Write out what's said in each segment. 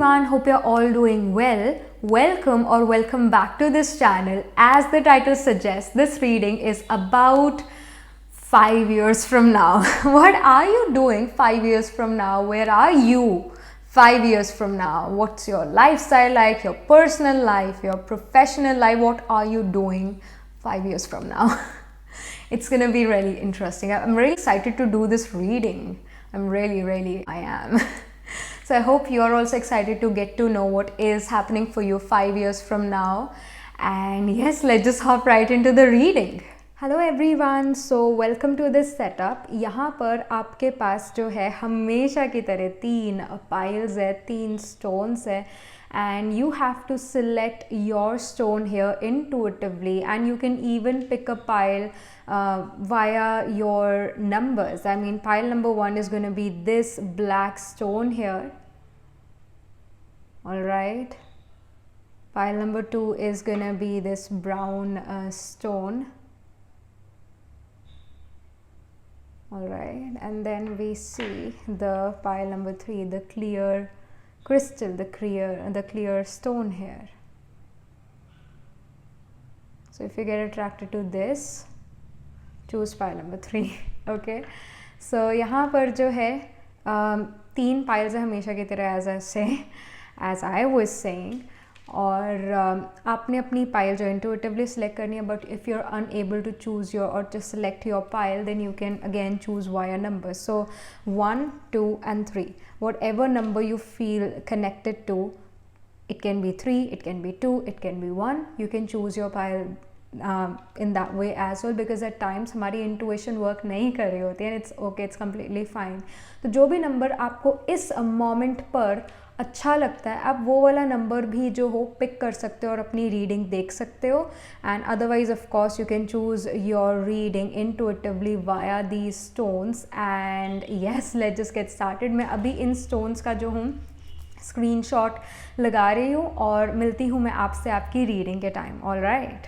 everyone, hope you're all doing well. Welcome or welcome back to this channel. As the title suggests, this reading is about 5 years from now. What are you doing 5 years from now? Where are you 5 years from now? What's your lifestyle like, your personal life, your professional life? What are you doing 5 years from now? It's gonna be really interesting. I'm really excited to do this reading. I am. So I hope you're also excited to get to know what is happening for you 5 years from now. And yes, let's just hop right into the reading. Hello everyone, so welcome to this setup. यहाँ पर आपके पास जो है हमेशा की तरह 3 piles है, 3 stones है, and you have to select your stone here intuitively, and you can even pick a pile via your numbers. I mean, pile number 1 is going to be this black stone here. All right. Pile number 2 is going to be this brown stone. All right, and then we see the pile number 3, the clear crystal, the clear stone here. So if you get attracted to this, choose pile number 3. Okay, so यहाँ पर जो है 3 piles है हमेशा की तरह, as I was saying, और आपने अपनी pile जो intuitively select करनी है. But if you're unable to choose your or to select your pile, then you can again choose via numbers. So 1, 2 and 3, whatever number you feel connected to, it can be 3, it can be 2, it can be 1. You can choose your pile in that way as well, because at times हमारी intuition work नहीं कर रही होती है, and it's okay, it's completely fine. तो जो भी number आपको इस moment पर अच्छा लगता है, आप वो वाला नंबर भी जो हो पिक कर सकते हो और अपनी रीडिंग देख सकते हो. And otherwise of course you can choose your reading intuitively via these stones. And yes, let's just get started. मैं अभी इन स्टोन्स का जो हूँ स्क्रीनशॉट लगा रही हूँ और मिलती हूँ मैं आपसे आपकी रीडिंग के time. All right.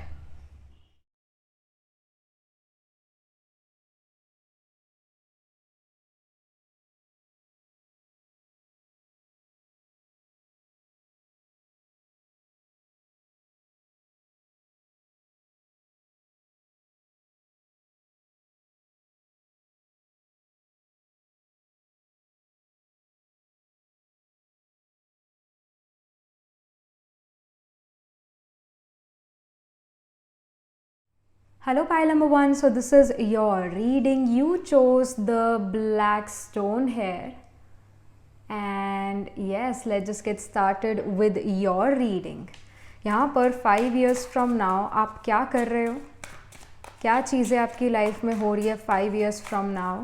Hello pile number 1, so this is your reading. You chose the black stone here, and yes, let's just get started with your reading. यहाँ पर 5 years from now आप क्या कर रहे हो, क्या चीज़ें आपकी लाइफ में हो रही है 5 years from now.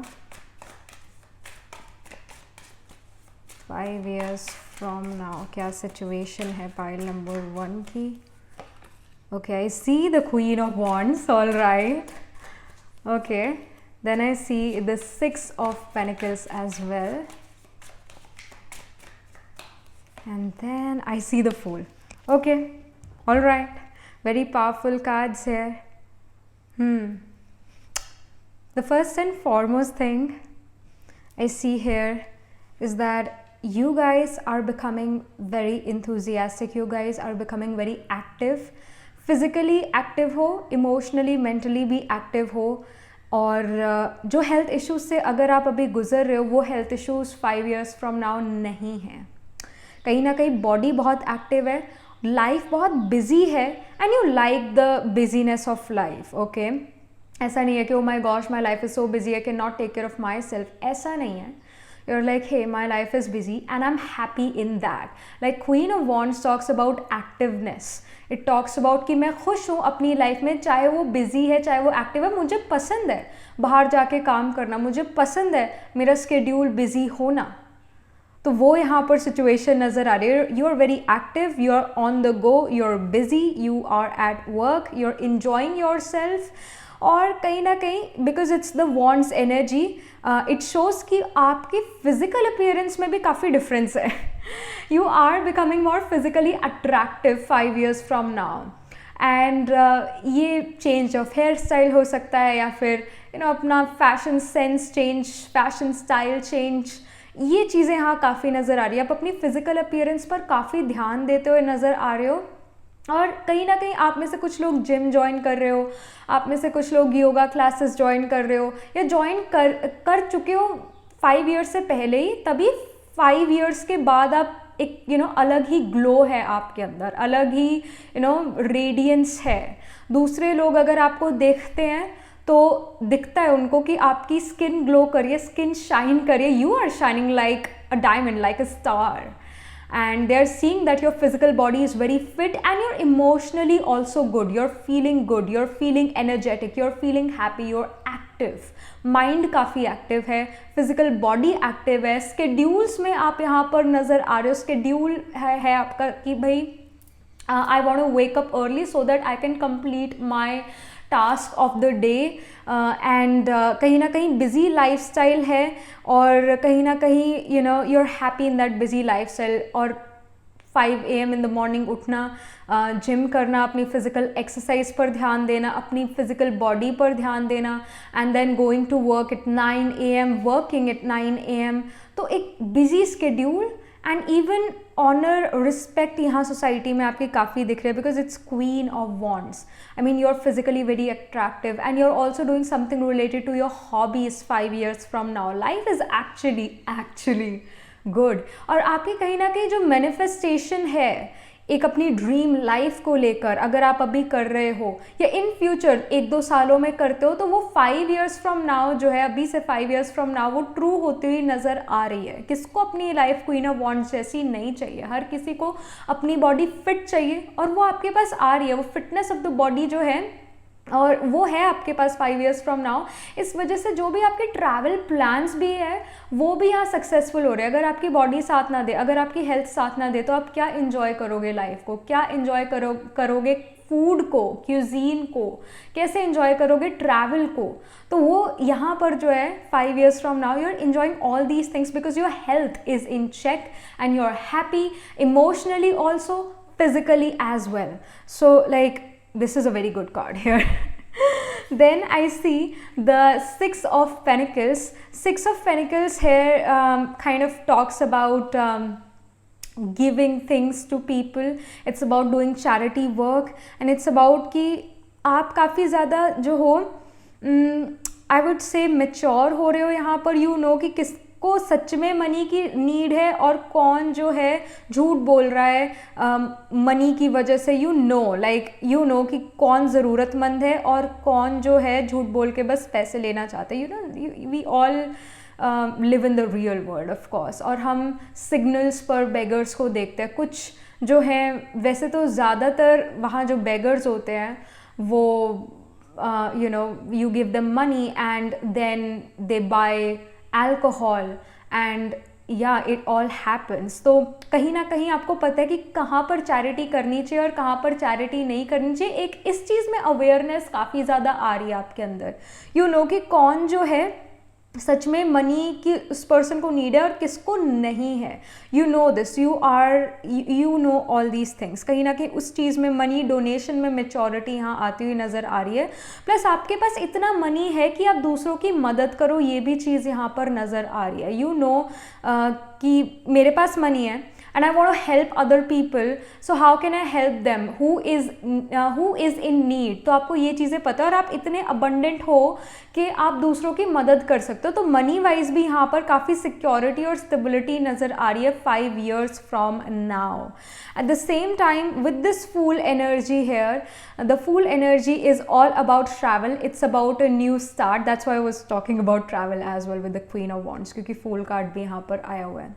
5 years from now क्या situation है pile number 1 की. Okay, I see the Queen of Wands, all right. Okay, then I see the 6 of Pentacles as well. And then I see the Fool. Okay, all right. Very powerful cards here. The first and foremost thing I see here is that you guys are becoming very enthusiastic. You guys are becoming very active. Physically active हो, emotionally mentally भी active हो. और जो health issues से अगर आप अभी गुजर रहे हो, वो health issues 5 years from now नहीं हैं. कहीं ना कहीं बॉडी बहुत एक्टिव है, लाइफ बहुत बिजी है, and you like the busyness of life. Okay, ऐसा नहीं है कि oh my gosh my life is so busy, I can not take care of my self. ऐसा नहीं है. You're like, hey, my life is busy and I'm happy in that. Like Queen of Wands talks about activeness. It talks about कि मैं खुश हूँ अपनी life में, चाहे वो बिजी है चाहे वो एक्टिव है. मुझे पसंद है बाहर जाके काम करना, मुझे पसंद है मेरा स्केड्यूल बिजी होना. तो वो यहाँ पर सिचुएशन नज़र आ रही है. You are very active, you are on the go, you are busy, you are at work, you are enjoying yourself. और कहीं ना कहीं because it's the wands energy, it shows कि आपकी फिजिकल अपीयरेंस में भी काफ़ी डिफरेंस है. You are becoming more physically attractive 5 years from now. And ये चेंज ऑफ हेयर स्टाइल हो सकता है, या फिर अपना fashion sense change, fashion style change, ये चीज़ें यहाँ काफ़ी नज़र आ रही है। आप अपनी फिजिकल अपीयरेंस पर काफ़ी ध्यान देते हुए नज़र आ रहे हो, और कहीं ना कहीं आप में से कुछ लोग जिम ज्वाइन कर रहे हो, आप में से कुछ लोग योगा क्लासेस ज्वाइन कर रहे हो, या ज्वाइन कर चुके हो 5 ईयर्स से पहले ही, तभी 5 ईयर्स के बाद आप एक अलग ही ग्लो है आपके अंदर, अलग ही रेडियंस है। दूसरे लोग अगर आपको देखते हैं तो दिखता है उनको कि आपकी स्किन ग्लो करिए, स्किन शाइन करिए, you are shining like a diamond, like a star, and they are seeing that your physical body is very fit and you're emotionally also good, you're feeling good, you're feeling energetic, you're feeling happy, you're active, mind काफ़ी active है, physical body active है, schedules में आप यहाँ पर नज़र आ रहे हो, स्केड्यूल है आपका कि भाई I want to wake up early so that I can complete my task of the day, and कहीं ना कहीं बिजी लाइफस्टाइल है, और कहीं ना कहीं you are happy in that busy lifestyle. और 5 AM इन द मॉर्निंग उठना, जिम करना, अपनी फिजिकल एक्सरसाइज पर ध्यान देना, अपनी फिजिकल बॉडी पर ध्यान देना, and then going to work at 9 AM, working at 9 AM। तो एक busy schedule and even honour, respect यहाँ सोसाइटी में आपकी काफ़ी दिख रही है, because it's queen of wands. I mean you are physically very attractive and you are also doing something related to your hobbies 5 years from now. Life is actually good. और आपकी कहीं ना कहीं जो मैनिफेस्टेशन है एक अपनी ड्रीम लाइफ को लेकर, अगर आप अभी कर रहे हो या इन फ्यूचर 1-2 सालों में करते हो, तो वो 5 years फ्रॉम नाउ जो है, अभी से 5 years फ्रॉम नाउ वो ट्रू होती हुई नज़र आ रही है। किसको अपनी लाइफ क्वीन ऑफ वॉन्ट्स जैसी नहीं चाहिए? हर किसी को अपनी बॉडी फिट चाहिए, और वो आपके पास आ रही है। वो फिटनेस ऑफ द बॉडी जो है, और वो है आपके पास 5 years फ्रॉम नाउ। इस वजह से जो भी आपके ट्रैवल प्लान्स भी है वो भी यहाँ सक्सेसफुल हो रहे हैं। अगर आपकी बॉडी साथ ना दे, अगर आपकी हेल्थ साथ ना दे, तो आप क्या इन्जॉय करोगे लाइफ को? क्या इन्जॉय करोगे फूड को, क्यूजीन को? कैसे इन्जॉय करोगे ट्रैवल को? तो वो यहाँ पर जो है 5 years from now you are enjoying all these things because your health is in check and you are happy emotionally also, physically as well. So like this is a very good card here. Then I see the 6 of Pentacles. 6 of Pentacles here kind of talks about giving things to people. It's about doing charity work, and it's about कि आप काफ़ी ज़्यादा जो हो I would say mature हो रहे हो यहाँ पर। you know कि किस को सच में मनी की नीड है और कौन जो है झूठ बोल रहा है मनी की वजह से। यू नो कि कौन ज़रूरतमंद है और कौन जो है झूठ बोल के बस पैसे लेना चाहते हैं। We all live in the real world of course, और हम सिग्नल्स पर बेगर्स को देखते हैं। कुछ जो है, वैसे तो ज़्यादातर वहाँ जो बेगर्स होते हैं वो you give them money and then they buy alcohol and yeah, it all happens। तो कहीं ना कहीं आपको पता है कि कहाँ पर चैरिटी करनी चाहिए और कहाँ पर चैरिटी नहीं करनी चाहिए। एक इस चीज़ में अवेयरनेस काफ़ी ज़्यादा आ रही है आपके अंदर। कि कौन जो है सच में मनी की उस पर्सन को नीड है और किसको नहीं है। You no this, you know all these things. कहीं ना कहीं उस चीज़ में, मनी डोनेशन में मेच्योरिटी यहाँ आती हुई नज़र आ रही है। प्लस आपके पास इतना मनी है कि आप दूसरों की मदद करो, ये भी चीज़ यहाँ पर नज़र आ रही है। यू नो कि मेरे पास मनी है and I want to help other people, so how can I help them who is in need। तो आपको ये चीज़ें पता है और आप इतने abundant हो कि आप दूसरों की मदद कर सकते हो। तो मनी वाइज भी यहाँ पर काफ़ी सिक्योरिटी और स्टेबिलिटी नज़र आ रही है 5 years from now। At the same time with this Fool energy here, the Fool energy is all about travel, it's about a new start। That's why I was talking about travel as well with the Queen of Wands, क्योंकि Fool card भी यहाँ पर आया हुआ है।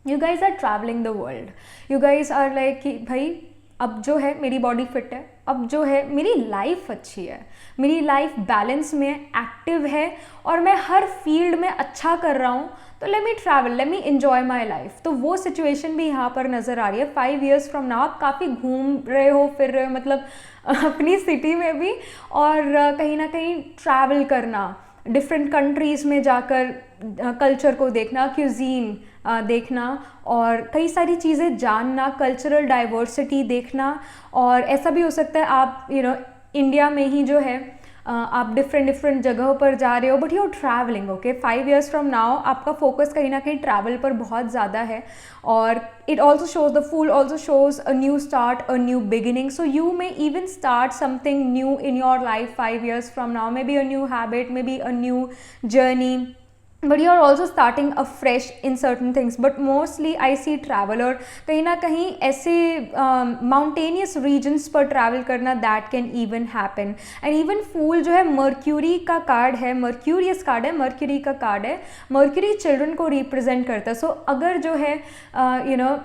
You guys are traveling the world. You guys are like कि भाई अब जो है मेरी बॉडी फिट है, अब जो है मेरी लाइफ अच्छी है, मेरी लाइफ बैलेंस में एक्टिव है और मैं हर फील्ड में अच्छा कर रहा हूँ, तो let me travel, let me enjoy my life. तो वो सिचुएशन भी यहाँ पर नज़र आ रही है 5 years फ्रॉम नाउ। आप काफ़ी घूम रहे हो, फिर रहे हो, मतलब अपनी सिटी में भी, और कहीं ना कहीं ट्रैवल करना, डिफरेंट कंट्रीज़ में जाकर कल्चर को देखना, क्यूजीन देखना और कई सारी चीज़ें जानना, कल्चरल डाइवर्सिटी देखना। और ऐसा भी हो सकता है आप इंडिया में ही जो है आप डिफरेंट डिफरेंट जगहों पर जा रहे हो, but you are travelling, okay. 5 years from now आपका फोकस कहीं ना कहीं ट्रैवल पर बहुत ज़्यादा है, और it also shows, the fool also shows a new start, a new beginning. So you may even start something new in your life 5 years from now, maybe a new habit, maybe a new journey, but you are also starting afresh in certain things. But mostly I see travel, और कहीं ना कहीं ऐसे mountainous regions पर travel करना, that can even happen. And even fool जो है mercury का कार्ड है, मर्क्यूरियस कार्ड है, मर्क्यूरी का कार्ड है. मर्क्यूरी चिल्ड्रन को रिप्रेजेंट करता है. सो अगर जो है you know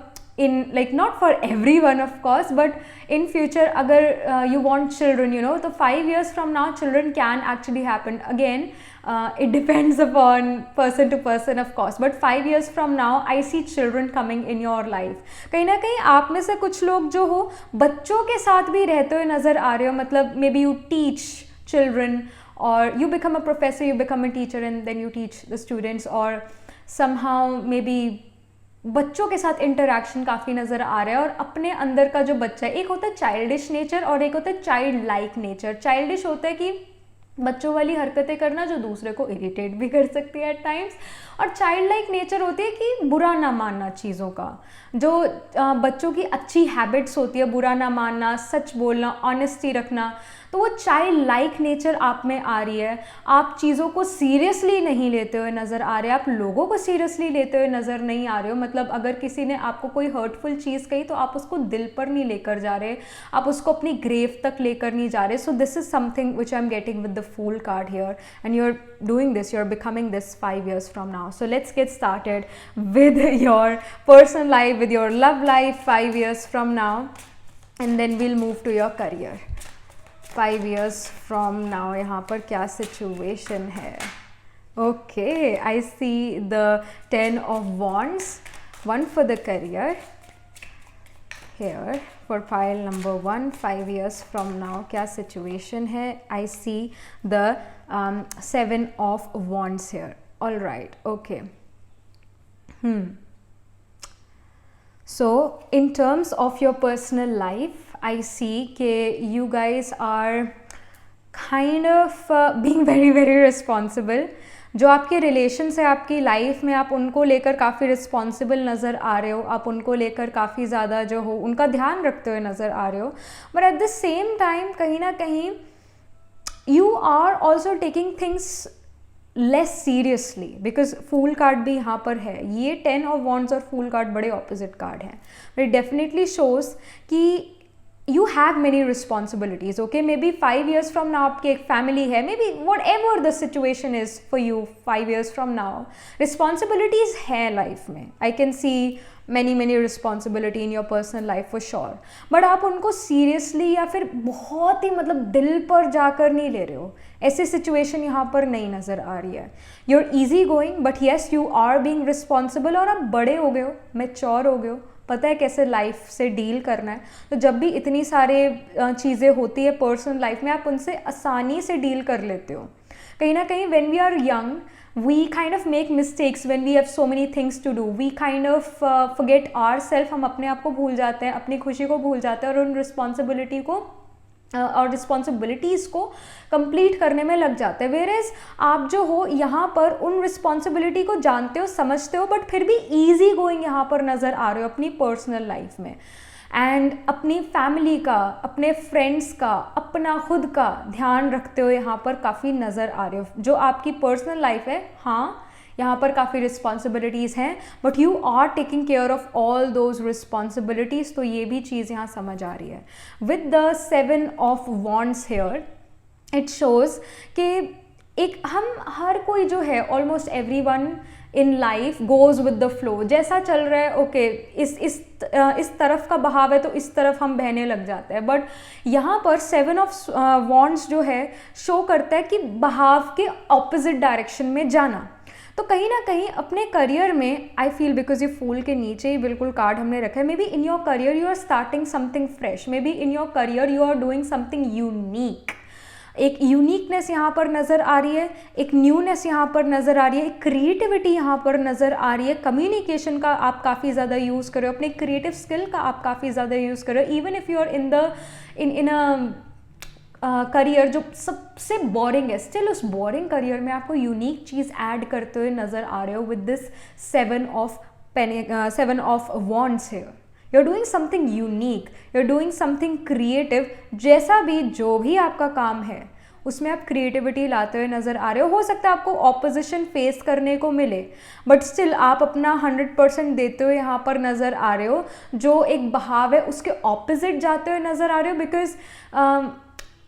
in like not for everyone of course, but in future agar you want children, you know, so 5 years from now children can actually happen again. It depends upon person to person of course, but 5 years from now I see children coming in your life. कहीं ना कहीं आप में से कुछ लोग जो हो बच्चों के साथ भी रहते हुए नज़र आ रहे हो, मतलब may be you teach children, or you become a professor, you become a teacher and then you teach the students, or somehow maybe बच्चों के साथ इंटरेक्शन काफ़ी नज़र आ रहा है. और अपने अंदर का जो बच्चा है, एक होता है चाइल्डिश नेचर और एक होता है चाइल्ड लाइक नेचर. चाइल्डिश होता है कि बच्चों वाली हरकतें करना जो दूसरे को इरिटेट भी कर सकती है एट टाइम्स, और चाइल्ड लाइक नेचर होती है कि बुरा ना मानना चीज़ों का, जो बच्चों की अच्छी हैबिट्स होती है, बुरा ना मानना, सच बोलना, ऑनेस्टी रखना. तो वो चाइल्ड लाइक नेचर आप में आ रही है. आप चीज़ों को सीरियसली नहीं लेते हुए नज़र आ रहे, आप लोगों को सीरियसली लेते हुए नज़र नहीं आ रहे हो. मतलब अगर किसी ने आपको कोई हर्टफुल चीज़ कही तो आप उसको दिल पर नहीं लेकर जा रहे, आप उसको अपनी ग्रेव तक लेकर नहीं जा रहे. So this is something which I am getting with the fool card here, and you are doing this, you're becoming this 5 years from now. So let's get started with your personal life, with your love life 5 years from now, and then we'll move to your career 5 years from now. यहाँ पर क्या situation है? Okay, I see the 10 of Wands, one for the career here for pile number 1. 5 years from now क्या situation है? I see the 7 of Wands here. All right, okay. So in terms of your personal life, I see that you guys are kind of being very very responsible. जो आपके relations है आपकी life में, आप उनको लेकर काफ़ी रिस्पॉन्सिबल नज़र आ रहे हो, आप उनको लेकर काफ़ी ज़्यादा जो हो उनका ध्यान रखते हुए नज़र आ रहे हो. But at the same time कहीं ना कहीं you are also taking things less seriously, because fool card भी यहाँ पर है. ये 10 ऑफ वॉन्ड्स और फूल कार्ड बड़े ऑपोजिट कार्ड हैं. बट इट डेफिनेटली शोज कि you have many responsibilities, okay? Maybe 5 years from now आपकी एक family है, maybe whatever the situation is for you 5 years from now, responsibilities है life में. I can see many responsibility in your personal life for sure, but आप उनको seriously या फिर बहुत ही मतलब दिल पर जाकर नहीं ले रहे हो. ऐसी situation यहाँ पर नहीं नज़र आ रही है. You're easy going, but yes you are being responsible, और आप बड़े हो गए हो, mature हो गए हो, पता है कैसे लाइफ से डील करना है. तो जब भी इतनी सारे चीज़ें होती है पर्सनल लाइफ में, आप उनसे आसानी से डील कर लेते हो. कहीं ना कहीं when we are young we kind of make mistakes when we have so many things to do. We kind of forget ourselves, हम अपने आप को भूल जाते हैं, अपनी खुशी को भूल जाते हैं, और उन रिस्पॉन्सिबिलिटी को और रिस्पॉन्सिबिलिटीज़ को कंप्लीट करने में लग जाते हैं. वेयरएज आप जो हो यहाँ पर उन रिस्पॉन्सिबिलिटी को जानते हो, समझते हो, बट फिर भी ईजी गोइंग यहाँ पर नज़र आ रहे हो अपनी पर्सनल लाइफ में. एंड अपनी फैमिली का, अपने फ्रेंड्स का, अपना खुद का ध्यान रखते हो यहाँ पर काफ़ी नज़र आ रहे हो. जो आपकी पर्सनल लाइफ है, हाँ यहाँ पर काफ़ी रिस्पॉन्सिबिलिटीज़ हैं, but you are taking care of all those responsibilities. तो ये भी चीज़ यहाँ समझ आ रही है. With the 7 of wands here it shows कि एक हम हर कोई जो है almost everyone in life goes with the flow. जैसा चल रहा है ओके, इस तरफ का बहाव है तो इस तरफ हम बहने लग जाते हैं. बट यहाँ पर 7 ऑफ वॉन्ड्स जो है शो करता है कि बहाव के ऑपोजिट डायरेक्शन में जाना. तो कहीं ना कहीं अपने करियर में आई फील, बिकॉज ये फूल के नीचे ही बिल्कुल कार्ड हमने रखा है, maybe in your career you are starting something fresh, maybe in your career you are doing something unique. एक यूनिकनेस यहाँ पर नज़र आ रही है, एक न्यूनेस यहाँ पर नज़र आ रही है, एक क्रिएटिविटी यहाँ पर नज़र आ रही है. कम्युनिकेशन का आप काफ़ी ज़्यादा यूज़ करो, अपने क्रिएटिव स्किल का आप काफ़ी ज़्यादा यूज़ करो. Even if you are in career जो सबसे बोरिंग है, स्टिल उस बोरिंग करियर में आपको यूनिक चीज़ ऐड करते हुए नज़र आ रहे हो विद दिस 7 ऑफ वॉन्ड्स है। You are doing something unique, you are doing something creative. जैसा भी जो भी आपका काम है उसमें आप क्रिएटिविटी लाते हुए नज़र आ रहे हो सकता है आपको ऑपोजिशन फेस करने को मिले, बट स्टिल आप अपना 100% देते हुए यहाँ पर नज़र आ रहे हो। जो एक बहाव है उसके ऑपोजिट जाते हुए नज़र आ रहे हो, बिकॉज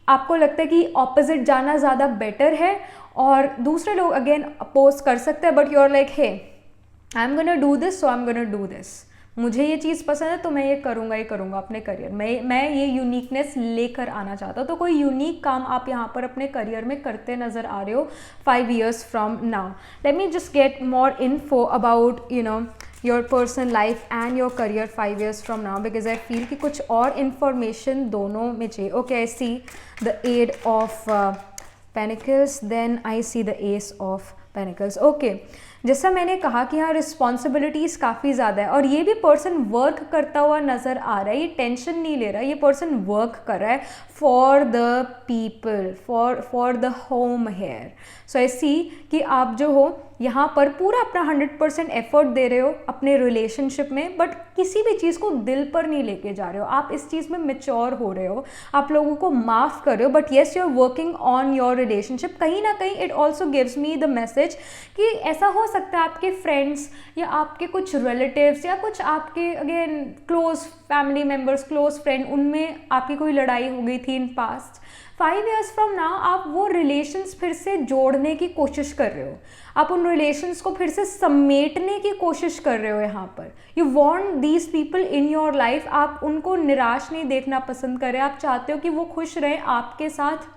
आपको लगता है कि ऑपोजिट जाना ज़्यादा बेटर है, और दूसरे लोग अगेन अपोज कर सकते हैं, but you are like hey I am gonna do this, so I am gonna do this. मुझे ये चीज़ पसंद है तो मैं ये करूँगा अपने करियर में, मैं ये यूनिकनेस लेकर आना चाहता हूँ। तो कोई यूनिक काम आप यहाँ पर अपने करियर में करते नज़र आ रहे हो 5 years from now. Let me just get more info about your personal life and your career 5 years from now, because I feel कि कुछ और इन्फॉर्मेशन दोनों में चाहिए। Okay, I see the eight of pentacles, then I see the ace of pentacles. Okay, जैसा मैंने कहा कि यहाँ रिस्पॉन्सिबिलिटीज़ काफ़ी ज़्यादा है, और ये भी पर्सन वर्क करता हुआ नज़र आ रहा है, ये टेंशन नहीं ले रहा है, ये पर्सन वर्क कर रहा है for the people, for the home here. So I see कि आप जो हो यहाँ पर पूरा अपना 100% एफर्ट दे रहे हो अपने रिलेशनशिप में, बट किसी भी चीज़ को दिल पर नहीं लेके जा रहे हो। आप इस चीज़ में मेच्योर हो रहे हो, आप लोगों को माफ़ कर रहे हो, but yes you are working on your relationship. कहीं ना कहीं it also gives me the message कि ऐसा हो सकता है आपके फ्रेंड्स या आपके कुछ रिलेटिव्स या कुछ आपके again close family members, close friend, उनमें आपकी कोई लड़ाई हो गई थी in past. 5 years from now आप वो रिलेशंस फिर से जोड़ने की कोशिश कर रहे हो, आप उन रिलेशंस को फिर से समेटने की कोशिश कर रहे हो। यहाँ पर you want these people in your life, आप उनको निराश नहीं देखना पसंद कर रहे, आप चाहते हो कि वो खुश रहें आपके साथ,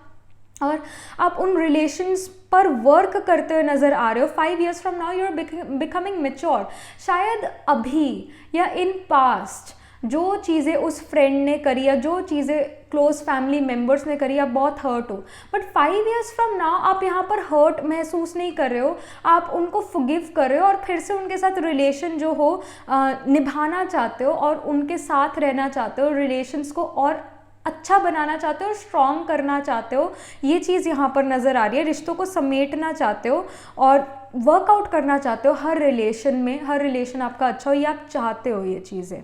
और आप उन रिलेशंस पर वर्क करते हुए नज़र आ रहे हो। 5 years from now you are becoming mature. शायद अभी या इन पास्ट जो चीज़ें उस फ्रेंड ने करी या जो चीज़ें क्लोज फैमिली मेम्बर्स ने करी, आप बहुत हर्ट हो, बट 5 years फ्रॉम नाउ आप यहाँ पर हर्ट महसूस नहीं कर रहे हो, आप उनको फॉरगिव कर रहे हो और फिर से उनके साथ रिलेशन जो हो निभाना चाहते हो और उनके साथ रहना चाहते हो, रिलेशंस को और अच्छा बनाना चाहते हो, स्ट्रॉन्ग करना चाहते हो। ये चीज़ यहाँ पर नज़र आ रही है, रिश्तों को समेटना चाहते हो और वर्कआउट करना चाहते हो हर रिलेशन में, हर रिलेशन आपका अच्छा हो, ये आप चाहते हो ये चीज़ें।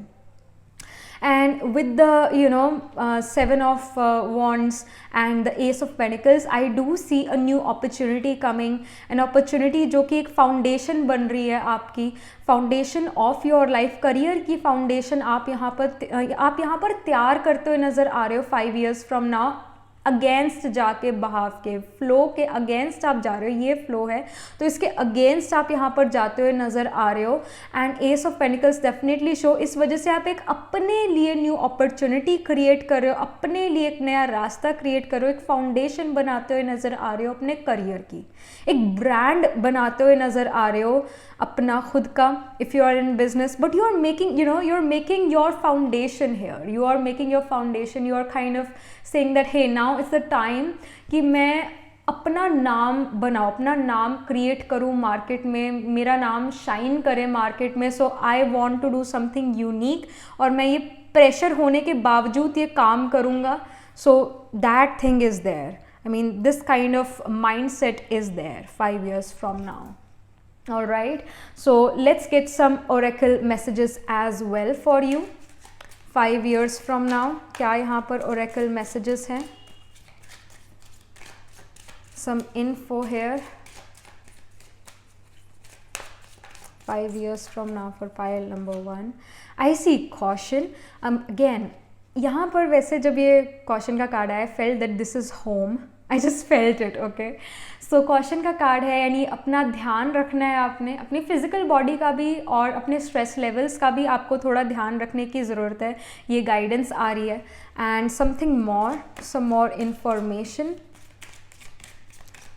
And with the 7 of wands and the ace of pentacles, I do see a new opportunity coming, an opportunity जो कि एक फाउंडेशन बन रही है, आपकी foundation of your life, career की फाउंडेशन आप यहाँ पर तैयार करते हुए नज़र आ रहे हो 5 years फ्रॉम नाउ। अगेंस्ट जाके, बहाव के फ्लो के अगेंस्ट आप जा रहे हो, ये फ्लो है तो इसके अगेंस्ट आप यहाँ पर जाते हुए नज़र आ रहे हो। And S of panicles definitely show, इस वजह से आप एक अपने लिए न्यू अपॉर्चुनिटी क्रिएट कर रहे हो, अपने लिए एक नया रास्ता क्रिएट कर रहे हो, एक फाउंडेशन बनाते हुए नज़र आ रहे हो अपने करियर की, एक ब्रांड बनाते हुए नज़र आ रहे हो अपना खुद का। If you are in business, but you are making you are making your foundation here, you are making your foundation, you are kind of saying that hey now is the time कि मैं अपना नाम बनाऊँ, अपना नाम create करूँ market में, मेरा नाम शाइन करे मार्केट में। So I want to do something unique, और मैं ये प्रेशर होने के बावजूद ये काम करूँगा। So that thing is there, I mean this kind of mindset is there 5 years from now. All right, so let's get some oracle messages as well for you 5 years from now. क्या यहाँ पर oracle messages हैं? Some info here 5 years from now for pile number 1. I see caution. Again, यहाँ पर वैसे जब ये caution का कार्ड आया, felt that this is home. I just felt it, okay. So caution का कार्ड है, यानी अपना ध्यान रखना है आपने, अपनी फिजिकल बॉडी का भी और अपने स्ट्रेस लेवल्स का भी आपको थोड़ा ध्यान रखने की ज़रूरत है, ये गाइडेंस आ रही है। And something more, some more information.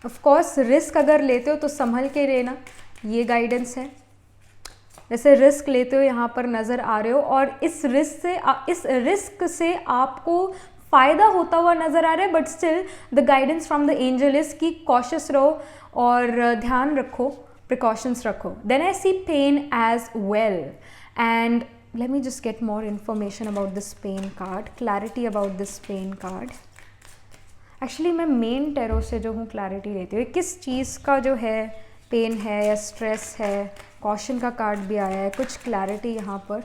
Of course risk अगर लेते हो तो संभल के लेना, ये गाइडेंस है। वैसे रिस्क लेते हो यहाँ पर नज़र आ रहे हो, और इस रिस्क से आपको फ़ायदा होता हुआ नज़र आ रहा है, but still the guidance from the angel is कि कॉशियस रहो और ध्यान रखो, प्रिकॉशंस रखो। Then I see pen as well, and let me just get more information about this pen card, clarity about this pen card. Actually मैं main tarot से जो हूँ क्लैरिटी लेती हूँ, किस चीज़ का जो है पेन है या स्ट्रेस है, कॉशन का कार्ड भी आया है, कुछ क्लैरिटी यहाँ पर।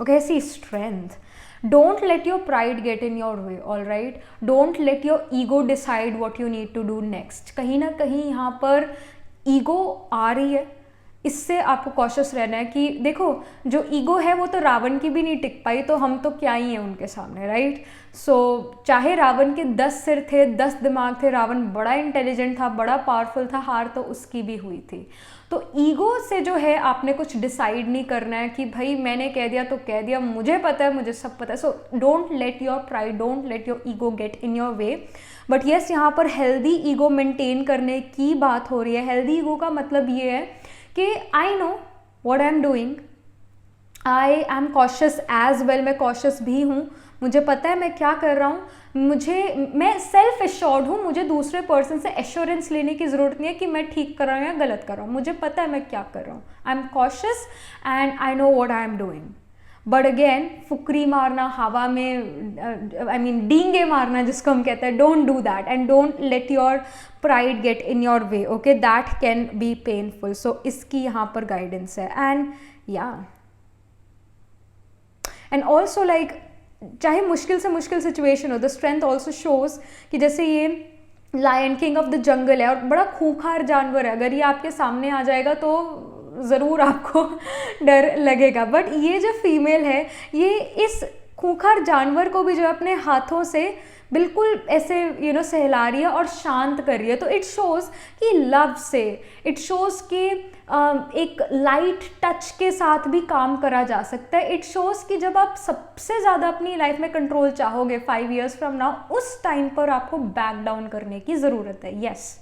Okay, see strength, don't let your pride get in your way, all right, don't let your ego decide what you need to do next. कहीं ना कहीं यहाँ पर ईगो आ रही है, इससे आपको कॉशियस रहना है कि देखो जो ईगो है वो तो रावण की भी नहीं टिक पाई, तो हम तो क्या ही हैं उनके सामने, राइट। सो चाहे रावण के 10 सिर थे, 10 दिमाग थे, रावण बड़ा इंटेलिजेंट था, बड़ा पावरफुल था, हार तो उसकी भी हुई थी। तो ईगो से जो है आपने कुछ डिसाइड नहीं करना है कि भाई मैंने कह दिया तो कह दिया, मुझे पता है, मुझे सब पता है। So don't let your pride, don't let your ego gate in your way. But yes, यहाँ पर हेल्दी ईगो मेंटेन करने की बात हो रही है। हेल्दी ईगो का मतलब ये है कि I know what I am doing, I am cautious as well, मैं कॉशियस भी हूँ, मुझे पता है मैं क्या कर रहा हूँ, मैं सेल्फ एश्योर्ड हूँ, मुझे दूसरे पर्सन से एश्योरेंस लेने की ज़रूरत नहीं है कि मैं ठीक कर रहा हूँ या गलत कर रहा हूँ, मुझे पता है मैं क्या कर रहा हूँ। I am cautious and I know what I am doing. But again, फुकरी मारना हवा में, आई मीन डींगे मारना जिसको हम कहते हैं, don't do that and don't let your pride get in your way, okay, that can be painful. So इसकी यहाँ पर गाइडेंस है। एंड या एंड ऑल्सो लाइक, चाहे मुश्किल से मुश्किल सिचुएशन हो, द स्ट्रेंथ ऑल्सो शोज कि जैसे ये lion king of the jungle है और बड़ा खूंखार जानवर है, अगर ये आपके सामने आ जाएगा तो ज़रूर आपको डर लगेगा। बट ये जो फीमेल है, ये इस खूंखार जानवर को भी जो अपने हाथों से बिल्कुल ऐसे सहला रही है और शांत कर रही है। तो इट शोज़ कि लव से, इट शोज़ कि एक लाइट टच के साथ भी काम करा जा सकता है। इट शोज़ कि जब आप सबसे ज़्यादा अपनी लाइफ में कंट्रोल चाहोगे 5 years फ्रॉम नाउ, उस टाइम पर आपको बैक डाउन करने की ज़रूरत है। यस,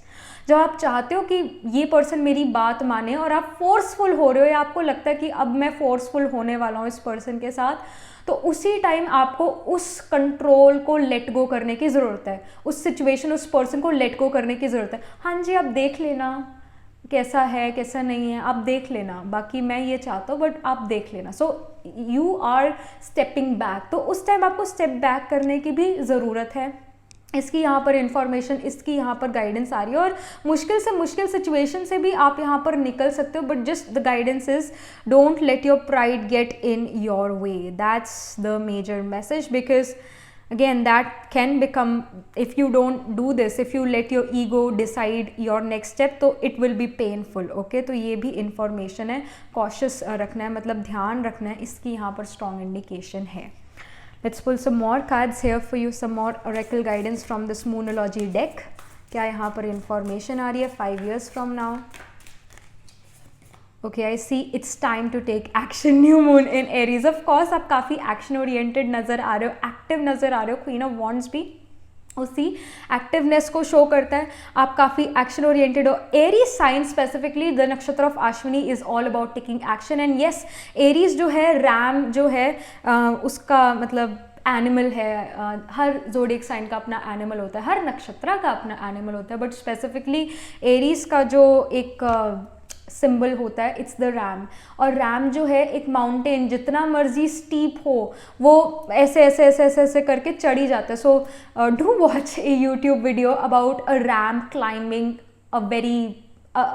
जब आप चाहते हो कि ये पर्सन मेरी बात माने और आप फोर्सफुल हो रहे हो या आपको लगता है कि अब मैं फोर्सफुल होने वाला हूँ इस पर्सन के साथ, तो उसी टाइम आपको उस कंट्रोल को लेट गो करने की ज़रूरत है, उस सिचुएशन, उस पर्सन को लेट गो करने की ज़रूरत है। हाँ जी, आप देख लेना कैसा है कैसा नहीं है, आप देख लेना, बाकी मैं ये चाहता हूँ बट आप देख लेना। So you are stepping back, तो उस टाइम आपको स्टेप बैक करने की भी ज़रूरत है। इसकी यहाँ पर इंफॉर्मेशन, इसकी यहाँ पर गाइडेंस आ रही है और मुश्किल से मुश्किल सिचुएशन से भी आप यहाँ पर निकल सकते हो। But just the guidance is don't let your pride get in your way, that's the major message. Because again, that can become, if you don't do this, if you let your ego decide your next step, तो it will be painful, okay। तो ये भी information है, cautious रखना है, मतलब ध्यान रखना है, इसकी यहाँ पर strong indication है। Let's pull some more cards here for you, some more oracle guidance from this Moonology deck। क्या यहाँ पर इंफॉर्मेशन आ रही है 5 years from now? Okay, I see it's time to take action, new moon in Aries। Of course, आप काफ़ी action oriented नज़र आ रहे हो, active नज़र आ रहे हो। Queen of Wands भी उसी एक्टिवनेस को शो करता है, आप काफ़ी एक्शन ओरिएंटेड हो। एरीज साइन स्पेसिफिकली द नक्षत्र of Ashwini is all about taking action. And yes, Aries जो है, रैम जो है, उसका मतलब एनिमल है। हर जोडिक साइन का अपना एनिमल होता है, हर नक्षत्र का अपना एनिमल होता है, बट स्पेसिफिकली एरीज का जो एक सिंबल होता है, इट्स द रैम। और रैम जो है एक माउंटेन, जितना मर्जी स्टीप हो वो ऐसे ऐसे ऐसे ऐसे ऐसे करके चढ़ी जाता है। So do watch A YouTube video about a RAM climbing a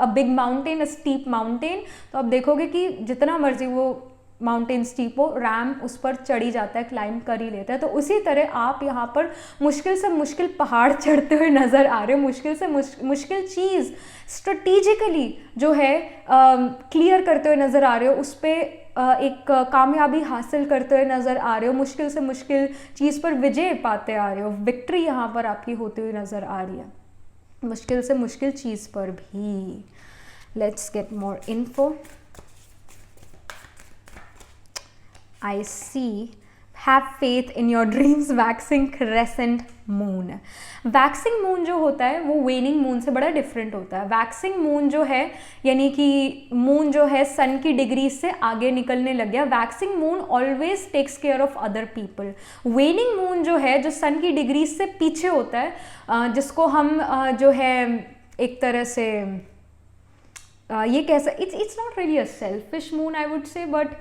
big mountain, a steep mountain. तो आप देखोगे कि जितना मर्जी वो माउंटेन स्टीप हो, रैम उस पर चढ़ी जाता है, क्लाइंब कर ही लेता है। तो उसी तरह आप यहाँ पर मुश्किल से मुश्किल पहाड़ चढ़ते हुए नज़र आ रहे हो, मुश्किल से मुश्किल चीज़ स्ट्रेटिजिकली जो है क्लियर करते हुए नज़र आ रहे हो, उस पर एक कामयाबी हासिल करते हुए नज़र आ रहे हो, मुश्किल से मुश्किल चीज़ पर विजय पाते आ रहे हो, विक्ट्री यहाँ पर आपकी होती हुई नज़र आ रही है, मुश्किल से मुश्किल चीज़ पर भी। Let's get more info. I see, have faith in your dreams, waxing crescent moon। Waxing moon जो होता है वो वेनिंग मून से बड़ा डिफरेंट होता है। वैक्सिंग मून जो है यानी कि मून जो है सन की डिग्री से आगे निकलने लग गया। Waxing moon always takes care of other people. Waning moon जो है, जो सन की डिग्री से पीछे होता है, जिसको हम जो है एक तरह से ये कह सकते, it's not really a selfish moon I would say, but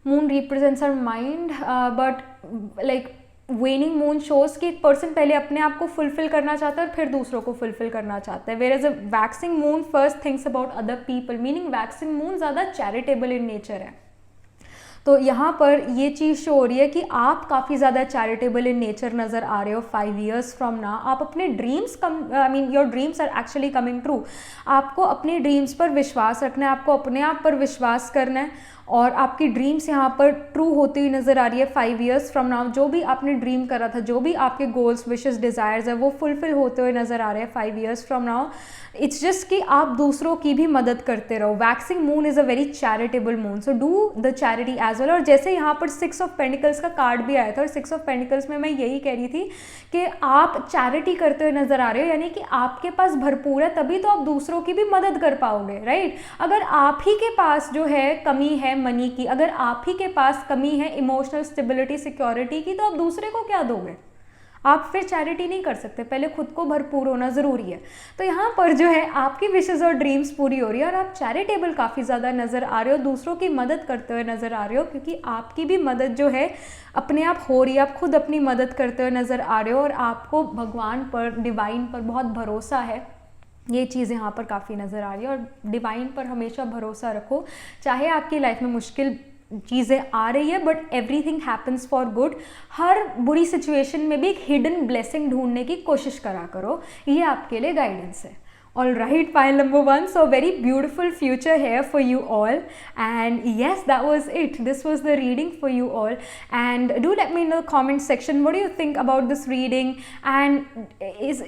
moon represents our mind, but like वेनिंग moon shows कि एक पर्सन पहले अपने आप को फुलफिल करना चाहता है और फिर दूसरों को फुलफिल करना चाहता है, whereas a waxing moon first thinks about other people, meaning waxing moon ज़्यादा चैरिटेबल इन नेचर है। तो यहाँ पर ये चीज़ शो हो रही है कि आप काफ़ी ज़्यादा चैरिटेबल इन नेचर नज़र आ रहे हो 5 years फ्रॉम नाउ। आप अपने dreams your dreams are actually coming true. आपको अपने ड्रीम्स पर विश्वास रखना है, आपको अपने आप पर विश्वास करना है और आपकी ड्रीम्स यहाँ पर ट्रू होती हुई नज़र आ रही है 5 years फ्रॉम नाउ। जो भी आपने ड्रीम करा था, जो भी आपके गोल्स, विशेस, डिज़ायर्स है, वो फुलफिल होते हुए नज़र आ रहे हैं 5 years from now. It's just कि आप दूसरों की भी मदद करते रहो। Waxing moon is a very charitable moon, so do the charity as well. और जैसे यहाँ पर 6 of Pentacles का कार्ड भी आया था और 6 of Pentacles में मैं यही कह रही थी कि आप चैरिटी करते हुए नज़र आ रहे हो, यानी कि आपके पास भरपूर है, तभी तो आप दूसरों की भी मदद कर पाओगे, राइट। अगर आप ही के पास जो है कमी है मनी की, अगर आप ही के पास कमी है इमोशनल स्टेबिलिटी, सिक्योरिटी की, तो आप दूसरे को क्या दोगे? आप फिर चैरिटी नहीं कर सकते, पहले खुद को भरपूर होना ज़रूरी है। तो यहाँ पर जो है आपकी विशेज़ और ड्रीम्स पूरी हो रही है और आप चैरिटेबल काफ़ी ज़्यादा नज़र आ रहे हो, दूसरों की मदद करते हुए नज़र आ रहे हो, क्योंकि आपकी भी मदद जो है अपने आप हो रही है, आप खुद अपनी मदद करते हुए नज़र आ रहे हो और आपको भगवान पर, डिवाइन पर बहुत भरोसा है। ये चीज़ यहाँ पर काफ़ी नज़र आ रही है और डिवाइन पर हमेशा भरोसा रखो, चाहे आपकी लाइफ में मुश्किल चीज़ें आ रही है, but everything happens for good. हर बुरी सिचुएशन में भी एक हिडन ब्लेसिंग ढूंढने की कोशिश करा करो, ये आपके लिए गाइडेंस है। All right, pile number 1. So very beautiful future here for you all. And yes, that was it. This was the reading for you all. And do let me know in the comment section, what do you think about this reading? And is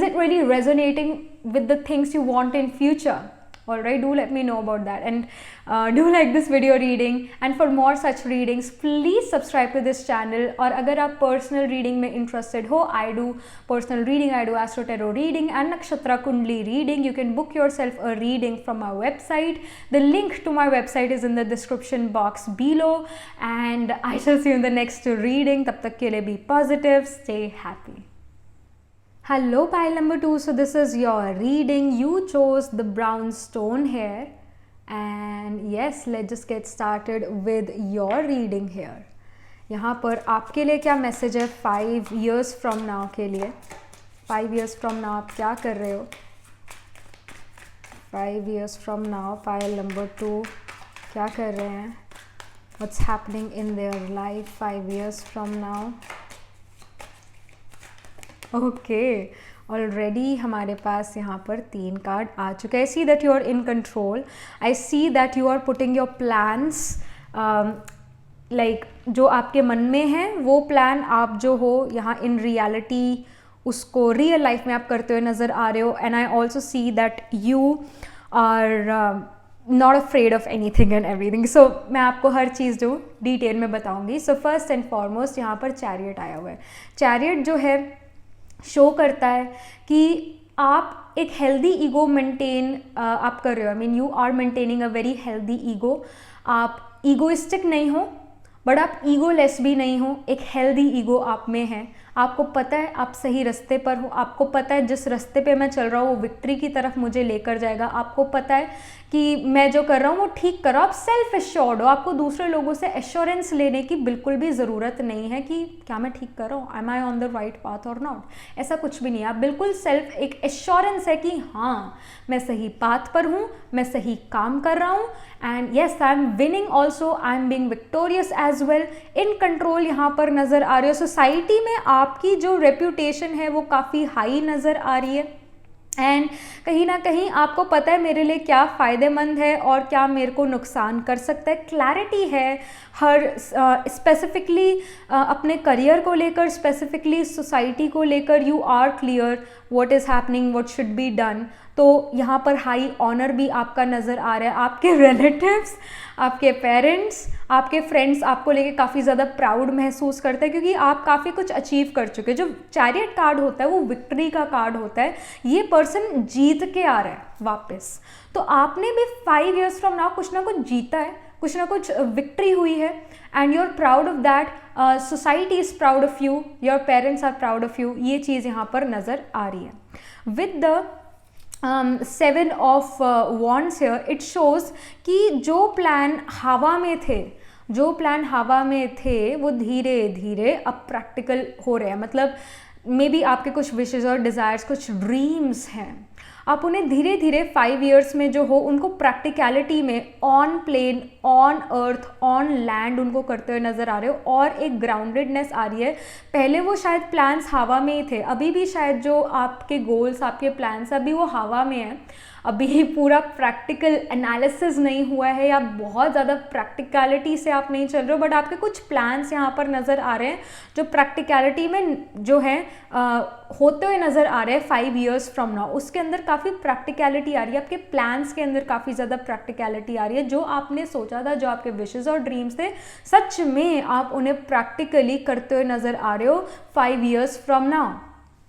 it really resonating with the things you want in future? Alright, do let me know about that, and do like this video reading, and for more such readings please subscribe to this channel. और अगर आप personal reading में interested हो, I do personal reading, I do astro tarot reading and nakshatra kundli reading. You can book yourself a reading from my website. The link to my website is in the description box below, and I shall see you in the next reading. तब तक के लिए be positive, stay happy. Hello pile number 2. So this is your reading. You chose the brown stone here, and yes, let's just get started with your reading here. यहाँ पर आपके लिए क्या message है 5 years from now के लिए? 5 years from now आप क्या कर रहे हो? 5 years from now pile number 2 क्या कर रहे हैं? What's happening in their life 5 years from now? Okay, already हमारे पास यहाँ पर 3 कार्ड आ चुके हैं. I see that you are in control. I see that you are putting your plans, like जो आपके मन में है वो प्लान आप जो हो यहाँ इन रियलिटी उसको रियल लाइफ में आप करते हुए नज़र आ रहे हो. And I also see that you are not afraid of anything and everything. So मैं आपको हर चीज़ जो डिटेल में बताऊँगी. सो फर्स्ट एंड फॉरमोस्ट यहाँ पर चैरियट आया हुआ है. चैरियट जो है शो करता है कि आप एक हेल्दी ईगो मेंटेन आप कर रहे हो. I mean you are maintaining a very healthy ego. आप ईगोइस्टिक नहीं हो बट आप ईगोलेस भी नहीं हो. एक हेल्दी ईगो आप में है. आपको पता है आप सही रास्ते पर हो. आपको पता है जिस रास्ते पे मैं चल रहा हूँ वो विक्ट्री की तरफ मुझे लेकर जाएगा. आपको पता है कि मैं जो कर रहा हूँ वो ठीक कर रहा हूँ. आप सेल्फ एश्योर्ड हो. आपको दूसरे लोगों से एश्योरेंस लेने की बिल्कुल भी ज़रूरत नहीं है कि क्या मैं ठीक कर रहा हूँ, am I on the right path और नॉट. ऐसा कुछ भी नहीं है. आप बिल्कुल सेल्फ एक एश्योरेंस है कि हाँ मैं सही पाथ पर हूँ, मैं सही काम कर रहा हूँ. And yes I am winning also, I am being victorious as well. In control यहाँ पर नज़र आ रही हो. सोसाइटी में आपकी जो रेप्यूटेशन है वो काफ़ी हाई नज़र आ रही है. एंड कहीं ना कहीं आपको पता है मेरे लिए क्या फ़ायदेमंद है और क्या मेरे को नुकसान कर सकता है. क्लैरिटी है हर स्पेसिफिकली अपने करियर को लेकर, स्पेसिफिकली सोसाइटी को लेकर. You are clear what is happening, what should be done. तो यहाँ पर हाई ऑनर भी आपका नज़र आ रहा है. आपके रिलेटिव्स, आपके पेरेंट्स, आपके फ्रेंड्स आपको लेके काफ़ी ज़्यादा प्राउड महसूस करते हैं क्योंकि आप काफ़ी कुछ अचीव कर चुके हैं. जो चैरियट कार्ड होता है वो विक्ट्री का कार्ड होता है. ये पर्सन जीत के आ रहा है वापस. तो आपने भी 5 years फ्रॉम नाउ कुछ ना कुछ जीता है, कुछ ना कुछ विक्ट्री हुई है. And you are proud of that. Society is proud of you, your parents are proud of you. ये चीज़ यहाँ पर नज़र आ रही है. With the 7 of Wands here, it shows कि जो प्लान हवा में थे जो प्लान हवा में थे वो धीरे धीरे अब प्रैक्टिकल हो रहे हैं। मतलब मे बी आपके कुछ विशेज़ और डिज़ायर्स, कुछ ड्रीम्स हैं, आप उन्हें धीरे धीरे 5 ईयर्स में जो हो उनको प्रैक्टिकलिटी में on plane, on earth, on land उनको करते हुए नज़र आ रहे हो, और एक ग्राउंडेडनेस आ रही है। पहले वो शायद प्लान्स हवा में ही थे, अभी भी शायद जो आपके गोल्स, आपके प्लान्स अभी वो हवा में है, अभी पूरा प्रैक्टिकल एनालिसिस नहीं हुआ है, या बहुत ज़्यादा प्रैक्टिकलिटी से आप नहीं चल रहे हो, बट आपके कुछ प्लान्स यहाँ पर नज़र आ रहे हैं जो प्रैक्टिकलिटी में जो है होते हुए नज़र आ रहे हैं 5 ईयर्स फ्रॉम नाउ। उसके अंदर काफ़ी प्रैक्टिकलिटी आ रही है, आपके प्लान्स के अंदर काफ़ी ज़्यादा प्रैक्टिकलिटी आ रही है। जो आपने सोचा था, जो आपके विशेज़ और ड्रीम्स थे, सच में आप उन्हें प्रैक्टिकली करते हुए नज़र आ रहे हो 5 years from now.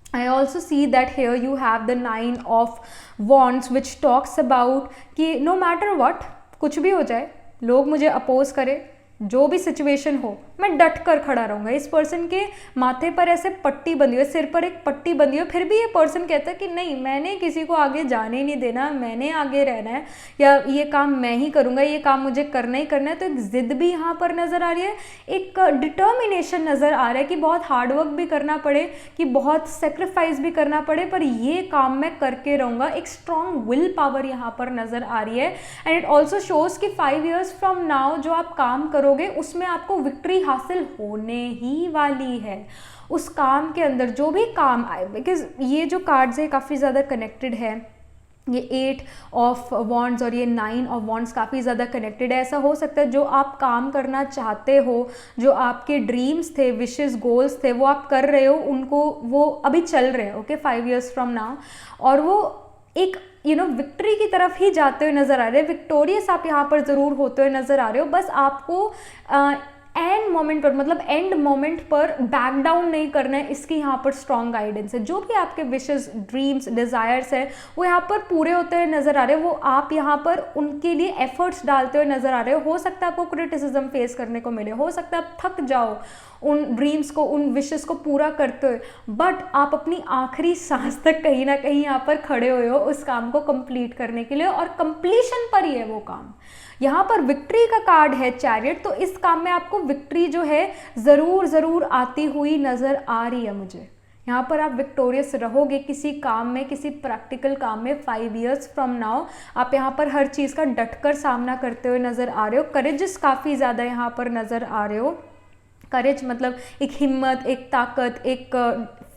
I also see that here you have the 9 of Wands which talks about कि no matter what, कुछ भी हो जाए, लोग मुझे अपोज करें, जो भी सिचुएशन हो, मैं डट कर खड़ा रहूँगा। इस पर्सन के माथे पर ऐसे पट्टी बंधी हुई है, सिर पर एक पट्टी बंधी हुई है, फिर भी ये पर्सन कहता है कि नहीं, मैंने किसी को आगे जाने नहीं देना, मैंने आगे रहना है, या ये काम मैं ही करूँगा, ये काम मुझे करना ही करना है। तो एक ज़िद भी यहाँ पर नज़र आ रही है, एक डिटर्मिनेशन नज़र आ रहा है कि बहुत हार्डवर्क भी करना पड़े, कि बहुत सेक्रीफाइस भी करना पड़े, पर ये काम मैं करके रहूँगा। एक स्ट्रॉन्ग विल पावर यहाँ पर नज़र आ रही है। एंड इट ऑल्सो शोज़ कि 5 ईयर्स फ्रॉम नाउ जो आप काम करोगे उसमें आपको विक्ट्री हासिल होने ही वाली है। उस काम के अंदर जो भी काम आए, बिकॉज ये जो कार्ड्स है काफ़ी ज़्यादा कनेक्टेड है, ये 8 ऑफ वॉन्ड्स और ये 9 ऑफ वॉन्ड्स काफ़ी ज़्यादा कनेक्टेड है। ऐसा हो सकता है जो आप काम करना चाहते हो, जो आपके ड्रीम्स थे, विशेस, गोल्स थे, वो आप कर रहे हो, उनको वो अभी चल रहे हैं, ओके, 5 ईयर्स फ्रॉम नाउ, और वो एक विक्ट्री की तरफ ही जाते हुए नज़र आ रहे हैं। विक्टोरियस आप यहाँ पर ज़रूर होते हुए नज़र आ रहे हो, बस आपको एंड मोमेंट पर, मतलब एंड मोमेंट पर बैक डाउन नहीं करना है, इसकी यहाँ पर स्ट्रॉन्ग गाइडेंस है। जो भी आपके विशेस, ड्रीम्स, डिज़ायर्स है, वो यहाँ पर पूरे होते हुए नज़र आ रहे हैं। वो आप यहाँ पर उनके लिए एफर्ट्स डालते हुए नज़र आ रहे हो सकता है आपको क्रिटिसिज्म फेस करने को मिले, हो सकता है आप थक जाओ उन ड्रीम्स को, उन विशेस को पूरा करते हुए, बट आप अपनी आखिरी सांस तक कहीं ना कहीं यहाँ पर खड़े हुए हो उस काम को कंप्लीट करने के लिए, और कंप्लीशन पर ही है वो काम। यहाँ पर विक्ट्री का कार्ड है चैरियट, तो इस काम में आपको विक्ट्री जो है ज़रूर आती हुई नज़र आ रही है मुझे। यहाँ पर आप विक्टोरियस रहोगे किसी काम में, किसी प्रैक्टिकल काम में 5 ईयर्स फ्रॉम नाउ। आप यहाँ पर हर चीज़ का डटकर सामना करते हुए नज़र आ रहे हो। करेजेस काफ़ी ज़्यादा यहाँ पर नज़र आ रहे हो। करेज मतलब एक हिम्मत, एक ताकत, एक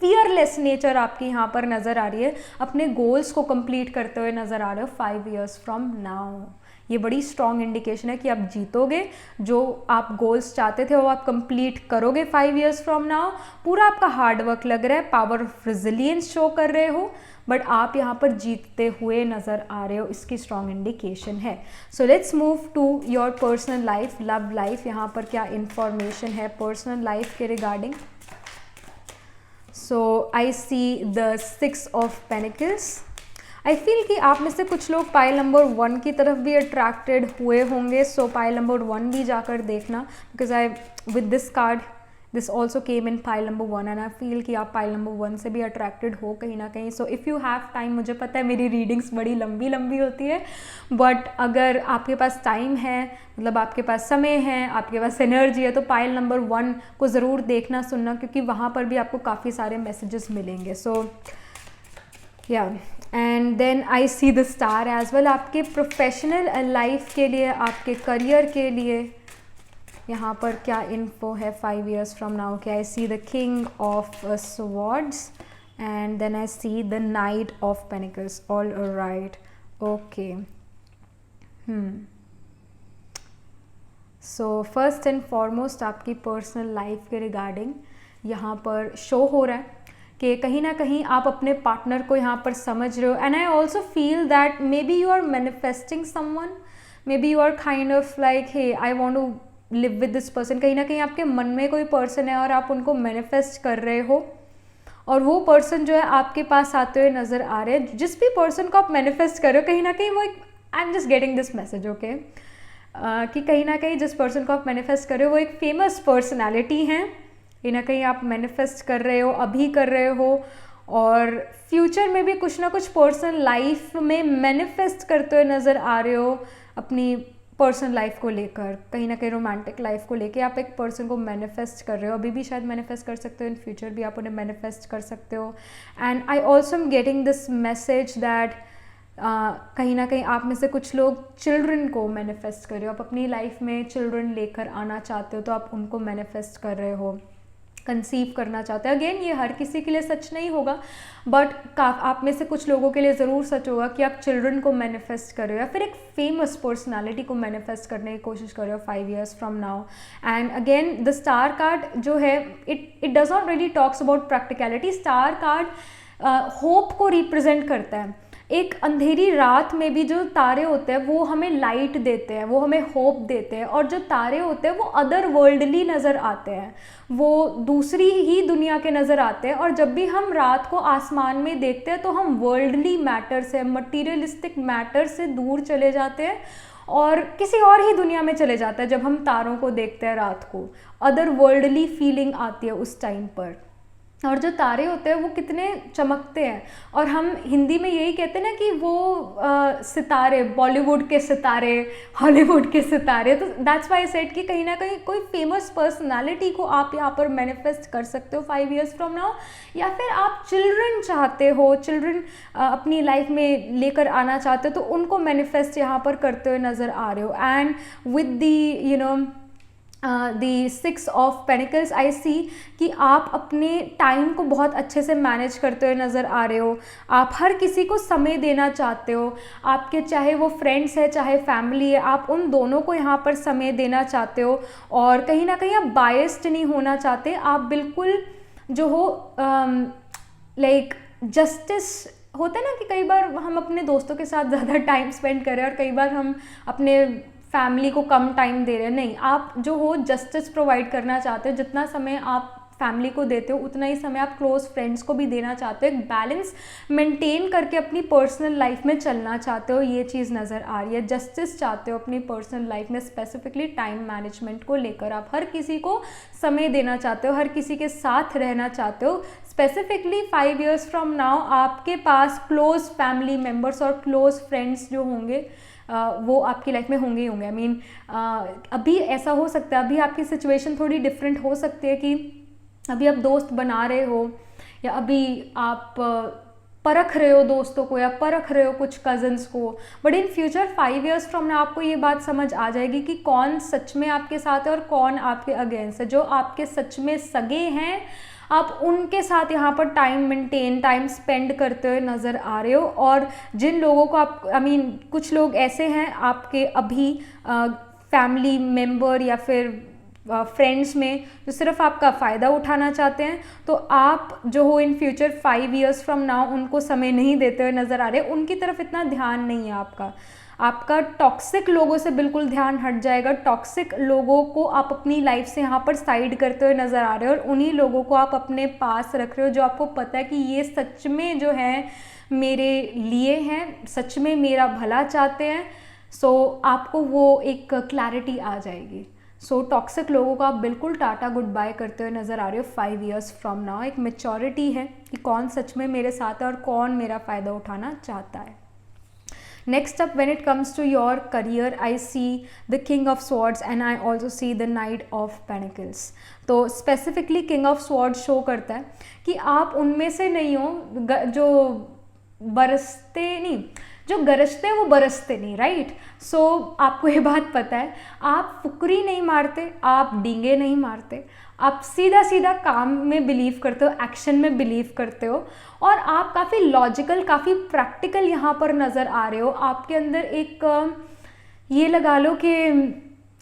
फियरलेस नेचर आपकी यहाँ पर नज़र आ रही है। अपने गोल्स को कंप्लीट करते हुए नज़र आ रहे हो 5 ईयर्स फ्रॉम नाउ। ये बड़ी स्ट्रॉन्ग इंडिकेशन है कि आप जीतोगे, जो आप गोल्स चाहते थे वो आप कंप्लीट करोगे 5 ईयर्स फ्रॉम नाउ। पूरा आपका हार्डवर्क लग रहा है, पावर ऑफ रेजिलियंस शो कर रहे हो, बट आप यहाँ पर जीतते हुए नज़र आ रहे हो, इसकी स्ट्रॉन्ग इंडिकेशन है। So let's move to your personal life, love life. यहाँ पर क्या इंफॉर्मेशन है पर्सनल लाइफ के regarding? So I see the 6 of pentacles. I feel कि आप में से कुछ लोग पाइल नंबर 1 की तरफ भी अट्रैक्टेड हुए होंगे। सो पाइल नंबर 1 भी जाकर देखना, because I with this card this also came in pile number 1 and I feel कि आप पाइल नंबर 1 से भी अट्रैक्टेड हो कहीं ना कहीं। सो इफ़ यू हैव टाइम, मुझे पता है मेरी रीडिंग्स बड़ी लंबी होती है, बट अगर आपके पास टाइम है, मतलब आपके पास समय है, आपके पास एनर्जी है, तो पाइल नंबर 1 को ज़रूर देखना, सुनना, क्योंकि वहाँ पर भी आपको काफ़ी सारे मैसेजेस मिलेंगे। सो या and then I see the star as well. आपके प्रोफेशनल लाइफ के लिए, आपके करियर के लिए यहाँ पर क्या इन्फो है 5 ईयर्स फ्रॉम नाउ? क्या I see the king of swords and then I see the knight of pentacles. All right, okay. So first and foremost आपकी पर्सनल लाइफ के रिगार्डिंग यहाँ पर शो हो रहा है कि कहीं ना कहीं आप अपने पार्टनर को यहाँ पर समझ रहे हो। And I also feel that maybe you are manifesting someone, maybe you are kind of like hey I want to live with this person. कहीं ना कहीं आपके मन में कोई पर्सन है और आप उनको मैनिफेस्ट कर रहे हो, और वो पर्सन जो है आपके पास आते हुए नज़र आ रहे हैं। जिस भी पर्सन को आप मैनिफेस्ट कर रहे हो, कहीं ना कहीं वो एक, I am just getting this message, okay, कि कहीं ना कहीं जिस पर्सन को आप मैनिफेस्ट कर रहे हो वो एक फेमस पर्सनैलिटी हैं। कहीं ना कहीं आप मैनिफेस्ट कर रहे हो, अभी कर रहे हो, और फ्यूचर में भी कुछ ना कुछ पर्सनल लाइफ में मैनिफेस्ट करते हुए नज़र आ रहे हो। अपनी पर्सनल लाइफ को लेकर, कहीं ना कहीं रोमांटिक लाइफ को लेकर आप एक पर्सन को मैनिफेस्ट कर रहे हो, अभी भी शायद मैनिफेस्ट कर सकते हो, इन फ्यूचर भी आप उन्हें मैनिफेस्ट कर सकते हो. And I also am getting this message that कहीं ना कहीं आप में से कुछ लोग चिल्ड्रन को मैनिफेस्ट कर रहे हो, आप अपनी लाइफ में चिल्ड्रन लेकर आना चाहते हो तो आप उनको मैनिफेस्ट कर रहे हो, कंसीव करना चाहते हैं. अगेन ये हर किसी के लिए सच नहीं होगा, बट आप में से कुछ लोगों के लिए ज़रूर सच होगा कि आप चिल्ड्रन को मैनिफेस्ट कर रहे हो या फिर एक फेमस पर्सनालिटी को मैनिफेस्ट करने की कोशिश कर रहे हो 5 years from now. And again the star card जो है it does not really talks about practicality. Star card hope को रिप्रेजेंट करता है. एक अंधेरी रात में भी जो तारे होते हैं वो हमें लाइट देते हैं, वो हमें होप देते हैं. और जो तारे होते हैं वो अदर वर्ल्डली नज़र आते हैं, वो दूसरी ही दुनिया के नज़र आते हैं. और जब भी हम रात को आसमान में देखते हैं तो हम वर्ल्डली मैटर से, मटीरियलिस्टिक मैटर से दूर चले जाते हैं और किसी और ही दुनिया में चले जाते हैं. जब हम तारों को देखते हैं रात को, अदर वर्ल्डली फीलिंग आती है उस टाइम पर. और जो तारे होते हैं वो कितने चमकते हैं, और हम हिंदी में यही कहते हैं ना कि वो सितारे, बॉलीवुड के सितारे, हॉलीवुड के सितारे. तो दैट्स वाई सेड कि कहीं ना कहीं कोई फेमस पर्सनालिटी को आप यहाँ पर मैनिफेस्ट कर सकते हो 5 years फ्रॉम नाउ. या फिर आप चिल्ड्रन चाहते हो, चिल्ड्रन अपनी लाइफ में लेकर आना चाहते हो तो उनको मैनिफेस्ट यहाँ पर करते हुए नज़र आ रहे हो. And with the the 6 of Pentacles I see कि आप अपने टाइम को बहुत अच्छे से मैनेज करते हुए नज़र आ रहे हो. आप हर किसी को समय देना चाहते हो, आपके चाहे वो फ्रेंड्स है चाहे फैमिली है, आप उन दोनों को यहाँ पर समय देना चाहते हो. और कहीं ना कहीं आप बायस्ड नहीं होना चाहते, आप बिल्कुल जो हो लाइक जस्टिस होता है ना कि कई बार हम अपने दोस्तों के साथ ज़्यादा टाइम स्पेंड करें और कई बार हम अपने फैमिली को कम टाइम दे रहे हैं. नहीं, आप जो हो जस्टिस प्रोवाइड करना चाहते हो. जितना समय आप फैमिली को देते हो उतना ही समय आप क्लोज फ्रेंड्स को भी देना चाहते हो. एक बैलेंस मेंटेन करके अपनी पर्सनल लाइफ में चलना चाहते हो, ये चीज़ नज़र आ रही है. जस्टिस चाहते हो अपनी पर्सनल लाइफ में, स्पेसिफिकली टाइम मैनेजमेंट को लेकर. आप हर किसी को समय देना चाहते हो, हर किसी के साथ रहना चाहते हो. स्पेसिफिकली 5 years फ्रॉम नाउ आपके पास क्लोज फैमिली मेम्बर्स और क्लोज फ्रेंड्स जो होंगे वो आपकी लाइफ में होंगे ही होंगे. आई मीन अभी ऐसा हो सकता है, अभी आपकी सिचुएशन थोड़ी डिफरेंट हो सकती है कि अभी आप दोस्त बना रहे हो या अभी आप परख रहे हो दोस्तों को या परख रहे हो कुछ कज़न्स को. But in future 5 years from now आपको ये बात समझ आ जाएगी कि कौन सच में आपके साथ है और कौन आपके अगेंस्ट है. जो आपके सच में सगे हैं आप उनके साथ यहाँ पर टाइम स्पेंड करते हुए नज़र आ रहे हो. और जिन लोगों को आप कुछ लोग ऐसे हैं आपके अभी फैमिली मेम्बर या फिर फ्रेंड्स में जो सिर्फ आपका फ़ायदा उठाना चाहते हैं, तो आप जो हो in future 5 years from now उनको समय नहीं देते हुए नज़र आ रहे. उनकी तरफ इतना ध्यान नहीं है आपका टॉक्सिक लोगों से बिल्कुल ध्यान हट जाएगा. टॉक्सिक लोगों को आप अपनी लाइफ से यहाँ पर साइड करते हुए नज़र आ रहे हो और उन्हीं लोगों को आप अपने पास रख रहे हो जो आपको पता है कि ये सच में जो है मेरे लिए हैं, सच में मेरा भला चाहते हैं. सो आपको वो एक क्लैरिटी आ जाएगी. सो टॉक्सिक लोगों को आप बिल्कुल टाटा गुड बाय करते हुए नज़र आ रहे हो 5 years फ्रॉम नाउ. एक मैच्योरिटी है कि कौन सच में मेरे साथ है और कौन मेरा फ़ायदा उठाना चाहता है. Next up, when it comes to your career, I see the King of Swords and I also see the Knight of Pentacles. तो specifically King of Swords show करता है कि आप उनमें से नहीं हो जो गरजते हैं वो बरसते नहीं, राइट. सो आपको ये बात पता है, आप फुकरी नहीं मारते, आप डींगे नहीं मारते, आप सीधा सीधा काम में बिलीव करते हो, एक्शन में बिलीव करते हो और आप काफ़ी लॉजिकल, काफ़ी प्रैक्टिकल यहाँ पर नज़र आ रहे हो. आपके अंदर एक ये लगा लो कि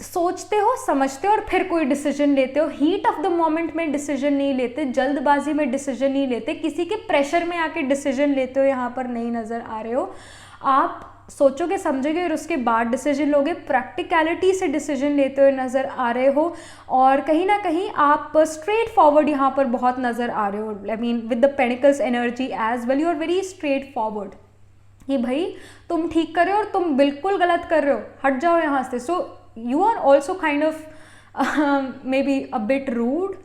सोचते हो, समझते हो और फिर कोई डिसीजन लेते हो. हीट ऑफ द मोमेंट में डिसीजन नहीं लेते, जल्दबाजी में डिसीजन नहीं लेते, किसी के प्रेशर में आके डिसीजन लेते हो यहाँ पर नहीं नज़र आ रहे हो. आप सोचोगे, समझोगे और उसके बाद डिसीजन लोगे. प्रैक्टिकलिटी से डिसीजन लेते हुए नज़र आ रहे हो और कहीं ना कहीं आप स्ट्रेट फॉरवर्ड यहाँ पर बहुत नज़र आ रहे हो. I mean with the pentacles energy as well, you are very straightforward कि भाई तुम ठीक कर रहे हो और तुम बिल्कुल गलत कर रहे हो, हट जाओ यहाँ से. So you are also kind of maybe a bit rude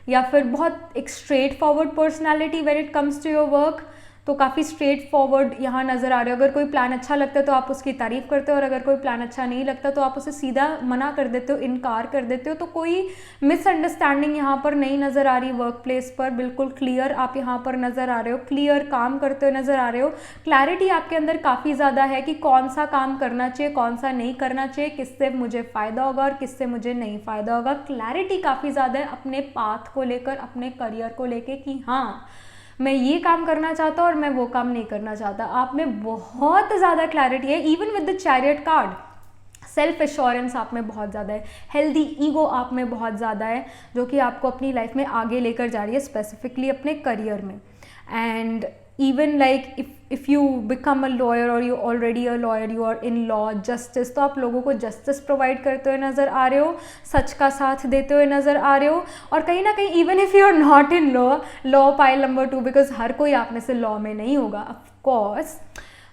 या फिर बहुत एक straightforward personality when it comes to your work. तो काफ़ी स्ट्रेट फॉरवर्ड यहाँ नज़र आ रहे हो। अगर कोई प्लान अच्छा लगता है तो आप उसकी तारीफ़ करते हो, और अगर कोई प्लान अच्छा नहीं लगता तो आप उसे सीधा मना कर देते हो, इनकार कर देते हो। तो कोई मिसअंडरस्टैंडिंग यहाँ पर नहीं नज़र आ रही वर्क प्लेस पर, बिल्कुल क्लियर आप यहाँ पर नज़र आ रहे हो, क्लियर काम करते हुए नज़र आ रहे हो। क्लैरिटी आपके अंदर काफ़ी ज़्यादा है कि कौन सा काम करना चाहिए, कौन सा नहीं करना चाहिए, किससे मुझे फ़ायदा होगा और किससे मुझे नहीं फ़ायदा होगा। क्लैरिटी काफ़ी ज़्यादा है अपने पाथ को लेकर, अपने करियर को लेकर कि हाँ मैं ये काम करना चाहता हूँ और मैं वो काम नहीं करना चाहता। आप में बहुत ज़्यादा क्लैरिटी है। Even with the chariot card, self assurance आप में बहुत ज़्यादा है, हेल्दी ईगो आप में बहुत ज़्यादा है, जो कि आपको अपनी लाइफ में आगे लेकर जा रही है, स्पेसिफिकली अपने करियर में। And even like if you become a lawyer और you already a lawyer, you are in law, justice, तो आप लोगों को जस्टिस प्रोवाइड करते हुए नज़र आ रहे हो, सच का साथ देते हुए नज़र आ रहे हो। और कहीं ना कहीं even if you are not in law pile number 2, because हर कोई आप में से लॉ में नहीं होगा ऑफकोर्स,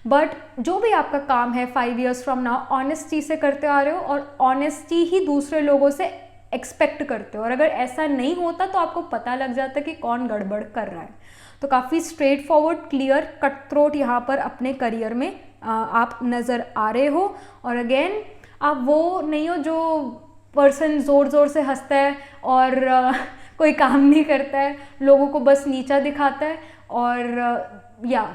बट जो भी आपका काम है 5 years फ्रॉम नाउ ऑनेस्टी से करते आ रहे हो, और ऑनेस्टी ही दूसरे लोगों से एक्सपेक्ट करते हो। और अगर ऐसा नहीं होता तो आपको पता लग जाता कि कौन गड़बड़ कर रहा है। तो काफ़ी straight forward, clear, cut throat यहाँ पर अपने करियर में आप नज़र आ रहे हो। और अगेन आप वो नहीं हो जो पर्सन ज़ोर ज़ोर से हंसता है और कोई काम नहीं करता है, लोगों को बस नीचा दिखाता है, और या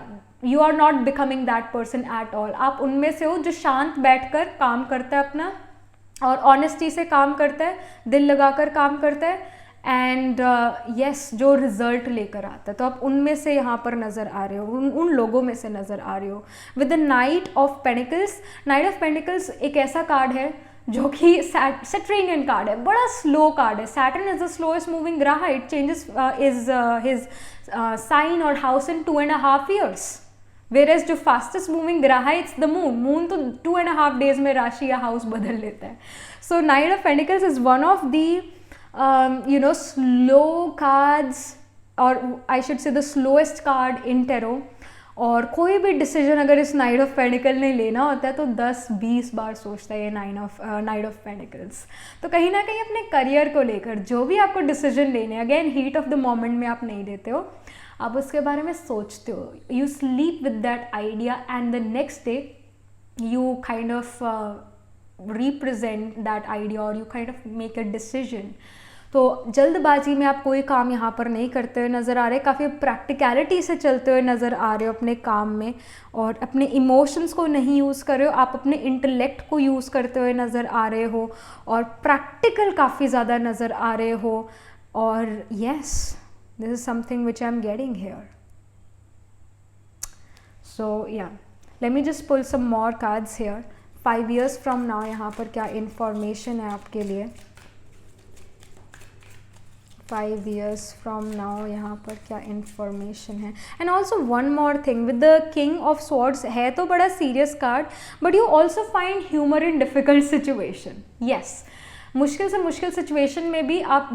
you are not becoming that person at all. आप उनमें से हो जो शांत बैठकर काम करता है अपना, और ऑनेस्टी से काम करता है, दिल लगाकर काम करता है, एंड यस जो रिजल्ट लेकर आता है। तो आप उनमें से यहाँ पर नज़र आ रहे हो, उन लोगों में से नज़र आ रहे हो। With the knight of panicles, night of panicles एक ऐसा कार्ड है जो कि सैटर्नियन कार्ड है, बड़ा स्लो कार्ड है। Saturn is the slowest moving ग्रह, it changes is his sign और हाउस इन 2.5 years, वेरेज जो फास्टेस्ट मूविंग ग्रह है इट्स द मून। मून तो 2.5 days में राशि या हाउस बदल लेता है। So knight of pentacles is one of the slow cards, और I should say the slowest card in tarot. और कोई भी डिसीजन अगर इस नाइट ऑफ पेनिकल ने लेना होता है तो 10-20 बार सोचता है ये नाइट ऑफ पेनिकल्स। तो कहीं ना कहीं अपने करियर को लेकर जो भी आपको डिसीजन लेने, again heat of the moment में आप नहीं लेते हो, आप उसके बारे में सोचते हो, you sleep with that idea and the next day you kind of represent that idea और you kind of make a decision. तो जल्दबाजी में आप कोई काम यहाँ पर नहीं करते हुए नज़र आ रहे, काफ़ी प्रैक्टिकलिटी से चलते हुए नज़र आ रहे हो अपने काम में, और अपने इमोशंस को नहीं यूज़ कर रहे हो, आप अपने इंटेलेक्ट को यूज़ करते हुए नज़र आ रहे हो, और प्रैक्टिकल काफ़ी ज़्यादा नज़र आ रहे हो। और yes, this is something which I'm getting here. So yeah, let me just pull some more cards here. 5 years from now यहाँ पर क्या information है आपके लिए? 5 years from now यहाँ पर क्या information है? And also one more thing with the King of Swords, है तो बड़ा serious card, but you also find humor in difficult situation. Yes, मुश्किल से मुश्किल सिचुएशन में भी आप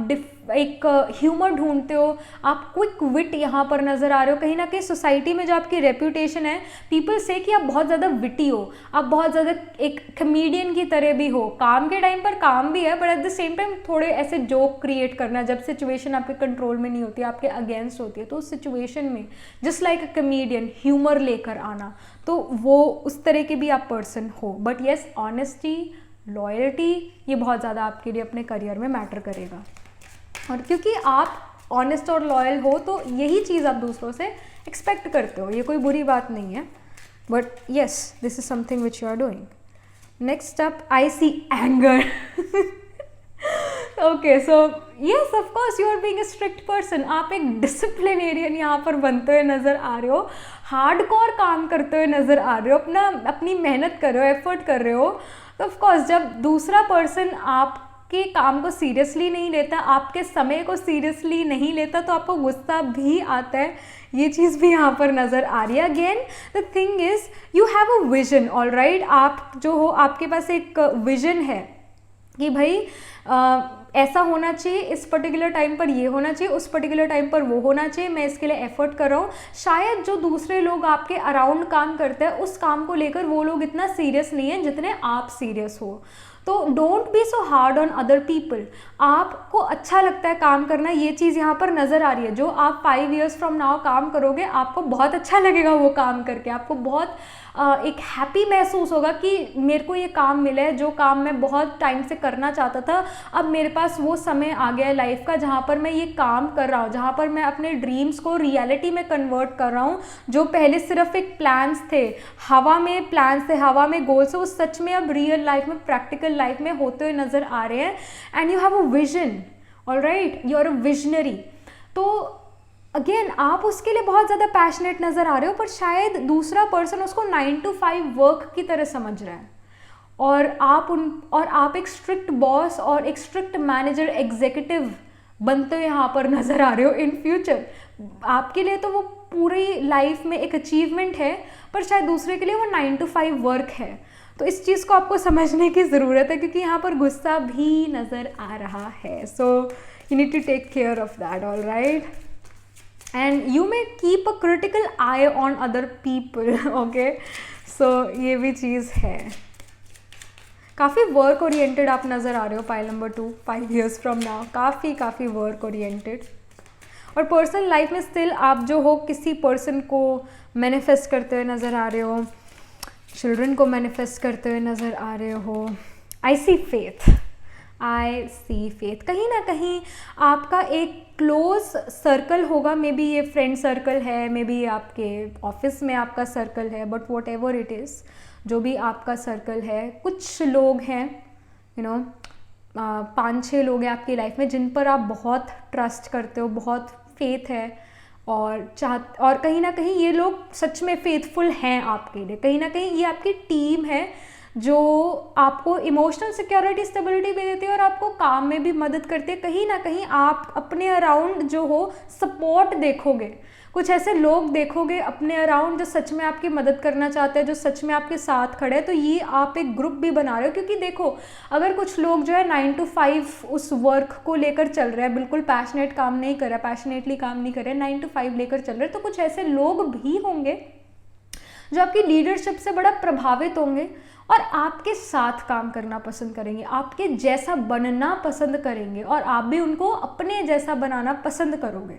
एक ह्यूमर ढूंढते हो, आप क्विक विट यहाँ पर नज़र आ रहे हो। कहीं ना कहीं सोसाइटी में जो आपकी रेप्यूटेशन है, पीपल से कि आप बहुत ज़्यादा विटी हो, आप बहुत ज़्यादा एक कमेडियन की तरह भी हो। काम के टाइम पर काम भी है, but at the same time थोड़े ऐसे जोक क्रिएट करना, जब सिचुएशन आपके कंट्रोल में नहीं होती, आपके अगेंस्ट होती है, तो उस सिचुएशन में just like a comedian humour लेकर आना, तो वो उस तरह के भी आप पर्सन हो। बट येस, ऑनेस्टी, लॉयल्टी, ये बहुत ज़्यादा आपके लिए अपने करियर में मैटर करेगा। और क्योंकि आप ऑनेस्ट और लॉयल हो तो यही चीज़ आप दूसरों से एक्सपेक्ट करते हो, ये कोई बुरी बात नहीं है। But yes, this is something which you are doing. Next up I see anger. Okay, so yes of course you are being a strict person. आप एक डिसिप्लिनेरियन यहाँ पर बनते हुए नज़र आ रहे हो, हार्डकोर काम करते हुए नज़र आ रहे हो, अपनी मेहनत कर रहे हो, एफर्ट कर रहे हो। तो ऑफकोर्स जब दूसरा पर्सन आपके काम को सीरियसली नहीं लेता, आपके समय को सीरियसली नहीं लेता, तो आपको गुस्सा भी आता है। ये चीज़ भी यहाँ पर नज़र आ रही है। Again the thing is you have a vision, all right. आप जो हो, आपके पास एक विजन है कि भाई ऐसा होना चाहिए, इस पर्टिकुलर टाइम पर ये होना चाहिए, उस पर्टिकुलर टाइम पर वो होना चाहिए, मैं इसके लिए एफर्ट कर रहा हूँ। शायद जो दूसरे लोग आपके अराउंड काम करते हैं, उस काम को लेकर वो लोग इतना सीरियस नहीं है जितने आप सीरियस हो। तो don't be so hard on other people. आपको अच्छा लगता है काम करना, ये चीज़ यहाँ पर नज़र आ रही है। जो आप 5 years फ्रॉम नाउ काम करोगे, आपको बहुत अच्छा लगेगा वो काम करके, आपको बहुत एक हैप्पी महसूस होगा कि मेरे को ये काम मिला है, जो काम मैं बहुत टाइम से करना चाहता था, अब मेरे पास वो समय आ गया है लाइफ का जहाँ पर मैं ये काम कर रहा हूँ, जहाँ पर मैं अपने ड्रीम्स को रियलिटी में कन्वर्ट कर रहा हूँ। जो पहले सिर्फ एक प्लान्स थे, हवा में प्लान्स थे, हवा में गोल्स थे, वो सच में अब रियल लाइफ में, प्रैक्टिकल लाइफ में होते हुए नज़र आ रहे हैं। And you have a vision, alright, you are a visionary. तो अगेन आप उसके लिए बहुत ज़्यादा पैशनेट नज़र आ रहे हो, पर शायद दूसरा पर्सन उसको 9 to 5 वर्क की तरह समझ रहा है, और आप एक स्ट्रिक्ट बॉस और एक स्ट्रिक्ट मैनेजर, एग्जीक्यूटिव बनते हुए यहाँ पर नज़र आ रहे हो इन फ्यूचर। आपके लिए तो वो पूरी लाइफ में एक अचीवमेंट है, पर शायद दूसरे के लिए वो 9 to 5 वर्क है। तो इस चीज़ को आपको समझने की ज़रूरत है, क्योंकि यहाँ पर गुस्सा भी नज़र आ रहा है। So you need to take care of that, all right. And you may keep a critical eye on other people, okay. So ये भी चीज़ है। काफ़ी वर्क ओरिएंटेड आप नज़र आ रहे हो, pile number 2, 5 years from now, काफ़ी वर्क ओरिएंटेड। और पर्सनल लाइफ में स्टिल आप जो हो, किसी पर्सन को मैनिफेस्ट करते हुए नज़र आ रहे हो, चिल्ड्रन को मैनिफेस्ट करते हुए नज़र आ रहे हो। आई सी फेथ, कहीं ना कहीं आपका एक क्लोज सर्कल होगा, मे बी ये फ्रेंड सर्कल है, मे बी आपके ऑफिस में आपका सर्कल है, but what ever it is, जो भी आपका सर्कल है, कुछ लोग हैं, यू नो, 5-6 लोग हैं आपकी लाइफ में जिन पर आप बहुत ट्रस्ट करते हो, बहुत फेथ है, और कहीं ना कहीं ये लोग सच में फेथफुल हैं आपके लिए। कहीं ना कहीं ये आपकी टीम है जो आपको इमोशनल सिक्योरिटी, स्टेबिलिटी भी देती है, और आपको काम में भी मदद करती है। कहीं ना कहीं आप अपने अराउंड जो हो सपोर्ट देखोगे, कुछ ऐसे लोग देखोगे अपने अराउंड जो सच में आपकी मदद करना चाहते हैं, जो सच में आपके साथ खड़े हैं। तो ये आप एक ग्रुप भी बना रहे हो, क्योंकि देखो, अगर कुछ लोग जो है 9 to 5 उस वर्क को लेकर चल रहे हैं, बिल्कुल पैशनेट काम नहीं कर रहा, पैशनेटली काम नहीं कर रहे, 9 to 5 लेकर चल रहे हैं, तो कुछ ऐसे लोग भी होंगे जो आपकी लीडरशिप से बड़ा प्रभावित होंगे और आपके साथ काम करना पसंद करेंगे, आपके जैसा बनना पसंद करेंगे, और आप भी उनको अपने जैसा बनाना पसंद करोगे।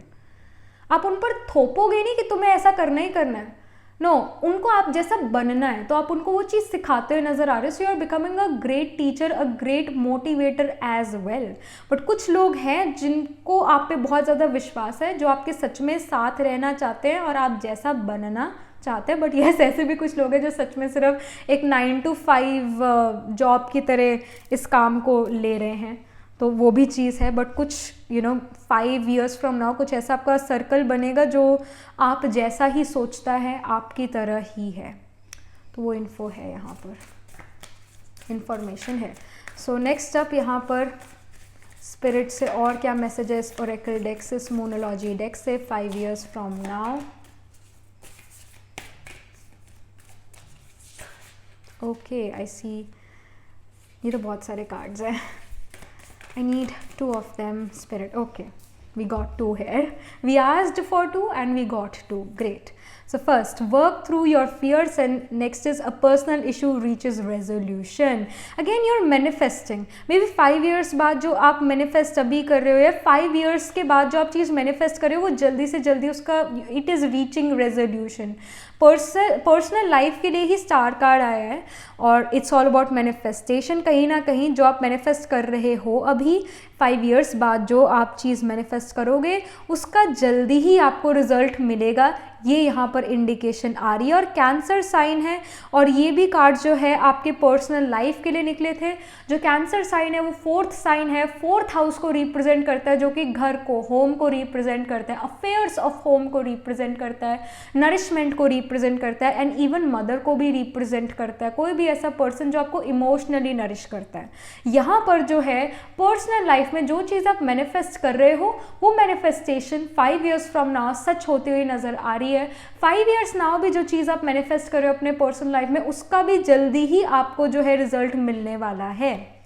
आप उन पर थोपोगे नहीं कि तुम्हें ऐसा करना ही करना है, नो, उनको आप जैसा बनना है, तो आप उनको वो चीज़ सिखाते हुए नजर आ रहे हो। So you are becoming a great teacher, a great motivator as well. But कुछ लोग हैं जिनको आप पे बहुत ज़्यादा विश्वास है, जो आपके सच में साथ रहना चाहते हैं और आप जैसा बनना चाहते हैं। बट यस, ऐसे भी कुछ लोग हैं जो सच में सिर्फ एक 9 to 5 जॉब की तरह इस काम को ले रहे हैं, तो वो भी चीज़ है। बट कुछ 5 years फ्रॉम नाउ कुछ ऐसा आपका सर्कल बनेगा जो आप जैसा ही सोचता है आपकी तरह ही है। तो वो इन्फो है, यहाँ पर इंफॉर्मेशन है। सो नेक्स्ट अप यहाँ पर स्पिरिट से और क्या मैसेजेस, ओरेकल डेक से, मोनोलॉजी डेक से, 5 years from now. Okay, I सी, ये तो बहुत सारे कार्ड्स हैं। I need 2 of them, Spirit. Okay, we got 2 here. We asked for 2 and we got 2. Great. So first, work through your fears, and next is a personal issue reaches resolution. Again, you're manifesting. Maybe 5 years बाद जो आप manifest अभी कर रहे हो, या 5 years के बाद जो आप चीज़ manifest कर रहे हो, वो जल्दी से जल्दी उसका it is reaching resolution. Personal life के लिए ही स्टार कार्ड आया है, और इट्स ऑल अबाउट मैनिफेस्टेशन। कहीं ना कहीं जो आप मैनिफेस्ट कर रहे हो अभी, 5 years बाद जो आप चीज़ मैनिफेस्ट करोगे उसका जल्दी ही आपको रिजल्ट मिलेगा, ये यहाँ पर इंडिकेशन आ रही है। और कैंसर साइन है, और ये भी कार्ड जो है आपके पर्सनल लाइफ के लिए निकले थे। जो कैंसर साइन है वो 4th साइन है, 4th हाउस को रिप्रेजेंट करता है, जो कि घर को, होम को रिप्रेजेंट करता है, अफेयर्स ऑफ होम को रिप्रेजेंट करता है, नरिशमेंट को रिप्रेजेंट करता है, एंड इवन मदर को भी रिप्रेजेंट करता है। कोई भी ऐसा पर्सन जो आपको इमोशनली नरिश करता है। यहाँ पर जो है पर्सनल लाइफ में जो चीज़ आप मैनिफेस्ट कर रहे हो, वो मैनिफेस्टेशन 5 years फ्रॉम नाउ सच होती हुई नजर आ रही है। 5 years नाउ भी जो चीज़ आप मैनिफेस्ट कर रहे हो अपने पर्सनल लाइफ में, उसका भी जल्दी ही आपको जो है रिजल्ट मिलने वाला है।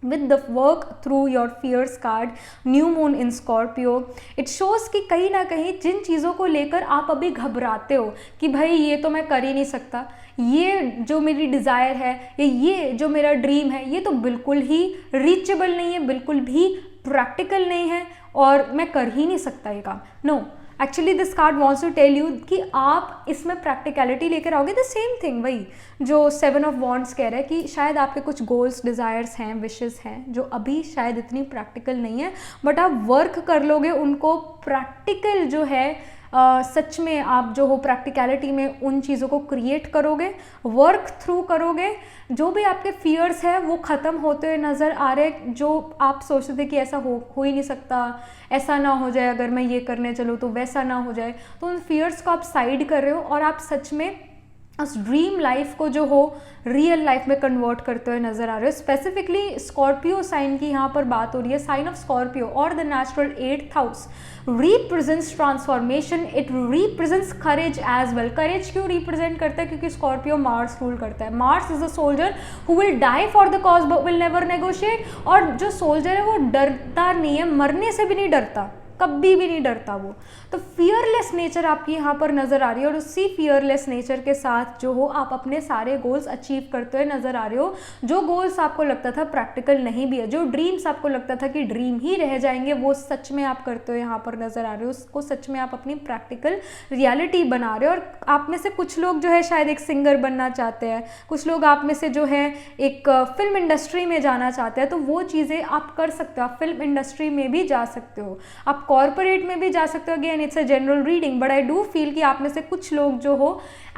with the work through your fears card, new moon in Scorpio, it shows कि कहीं ना कहीं जिन चीज़ों को लेकर आप अभी घबराते हो कि भाई ये तो मैं कर ही नहीं सकता, ये जो मेरी डिज़ायर है या ये जो मेरा ड्रीम है ये तो बिल्कुल ही रीचेबल नहीं है, बिल्कुल भी प्रैक्टिकल नहीं है और मैं कर ही नहीं सकता ये काम। No, actually this card wants to tell you कि आप इसमें प्रैक्टिकलिटी लेकर आओगे। द सेम थिंग, वही जो 7 ऑफ वॉन्ड्स कह रहा है कि शायद आपके कुछ गोल्स, डिज़ायर्स हैं, विशेस हैं जो अभी शायद इतनी प्रैक्टिकल नहीं है, बट आप वर्क कर लोगे उनको प्रैक्टिकल जो है सच में आप जो हो प्रैक्टिकलिटी में उन चीज़ों को क्रिएट करोगे, वर्क थ्रू करोगे। जो भी आपके फियर्स हैं वो ख़त्म होते हुए नज़र आ रहे, जो आप सोचते थे कि ऐसा हो ही नहीं सकता, ऐसा ना हो जाए अगर मैं ये करने चलूँ तो वैसा ना हो जाए, तो उन फियर्स को आप साइड कर रहे हो और आप सच में उस ड्रीम लाइफ को जो हो रियल लाइफ में कन्वर्ट करते हुए नजर आ रहे हो। स्पेसिफिकली स्कॉर्पियो साइन की यहाँ पर बात हो रही है। साइन ऑफ स्कॉर्पियो और the natural 8th house represents transformation, it represents courage as well. Courage क्यों रिप्रेजेंट करता है? क्योंकि स्कॉर्पियो मार्स रूल करता है। Mars is a soldier who will die for the cause but will never negotiate. और जो soldier है वो डरता नहीं है, मरने से भी नहीं डरता, कभी भी नहीं डरता वो। तो फियरलेस नेचर आपकी यहाँ पर नज़र आ रही है और उसी फियरलेस नेचर के साथ जो हो आप अपने सारे गोल्स अचीव करते हुए नज़र आ रहे हो। जो गोल्स आपको लगता था प्रैक्टिकल नहीं भी है, जो ड्रीम्स आपको लगता था कि ड्रीम ही रह जाएंगे, वो सच में आप करते हुए यहाँ पर नज़र आ रहे हो। उसको सच में आप अपनी प्रैक्टिकल रियलिटी बना रहे हो। और आप में से कुछ लोग जो है शायद एक सिंगर बनना चाहते हैं, कुछ लोग आप में से जो है एक फिल्म इंडस्ट्री में जाना चाहते हैं, तो वो चीज़ें आप कर सकते हो। आप फिल्म इंडस्ट्री में भी जा सकते हो, आप कॉर्पोरेट में भी जा सकते हो। Again it's a general reading, but I do feel कि आप में से कुछ लोग जो हो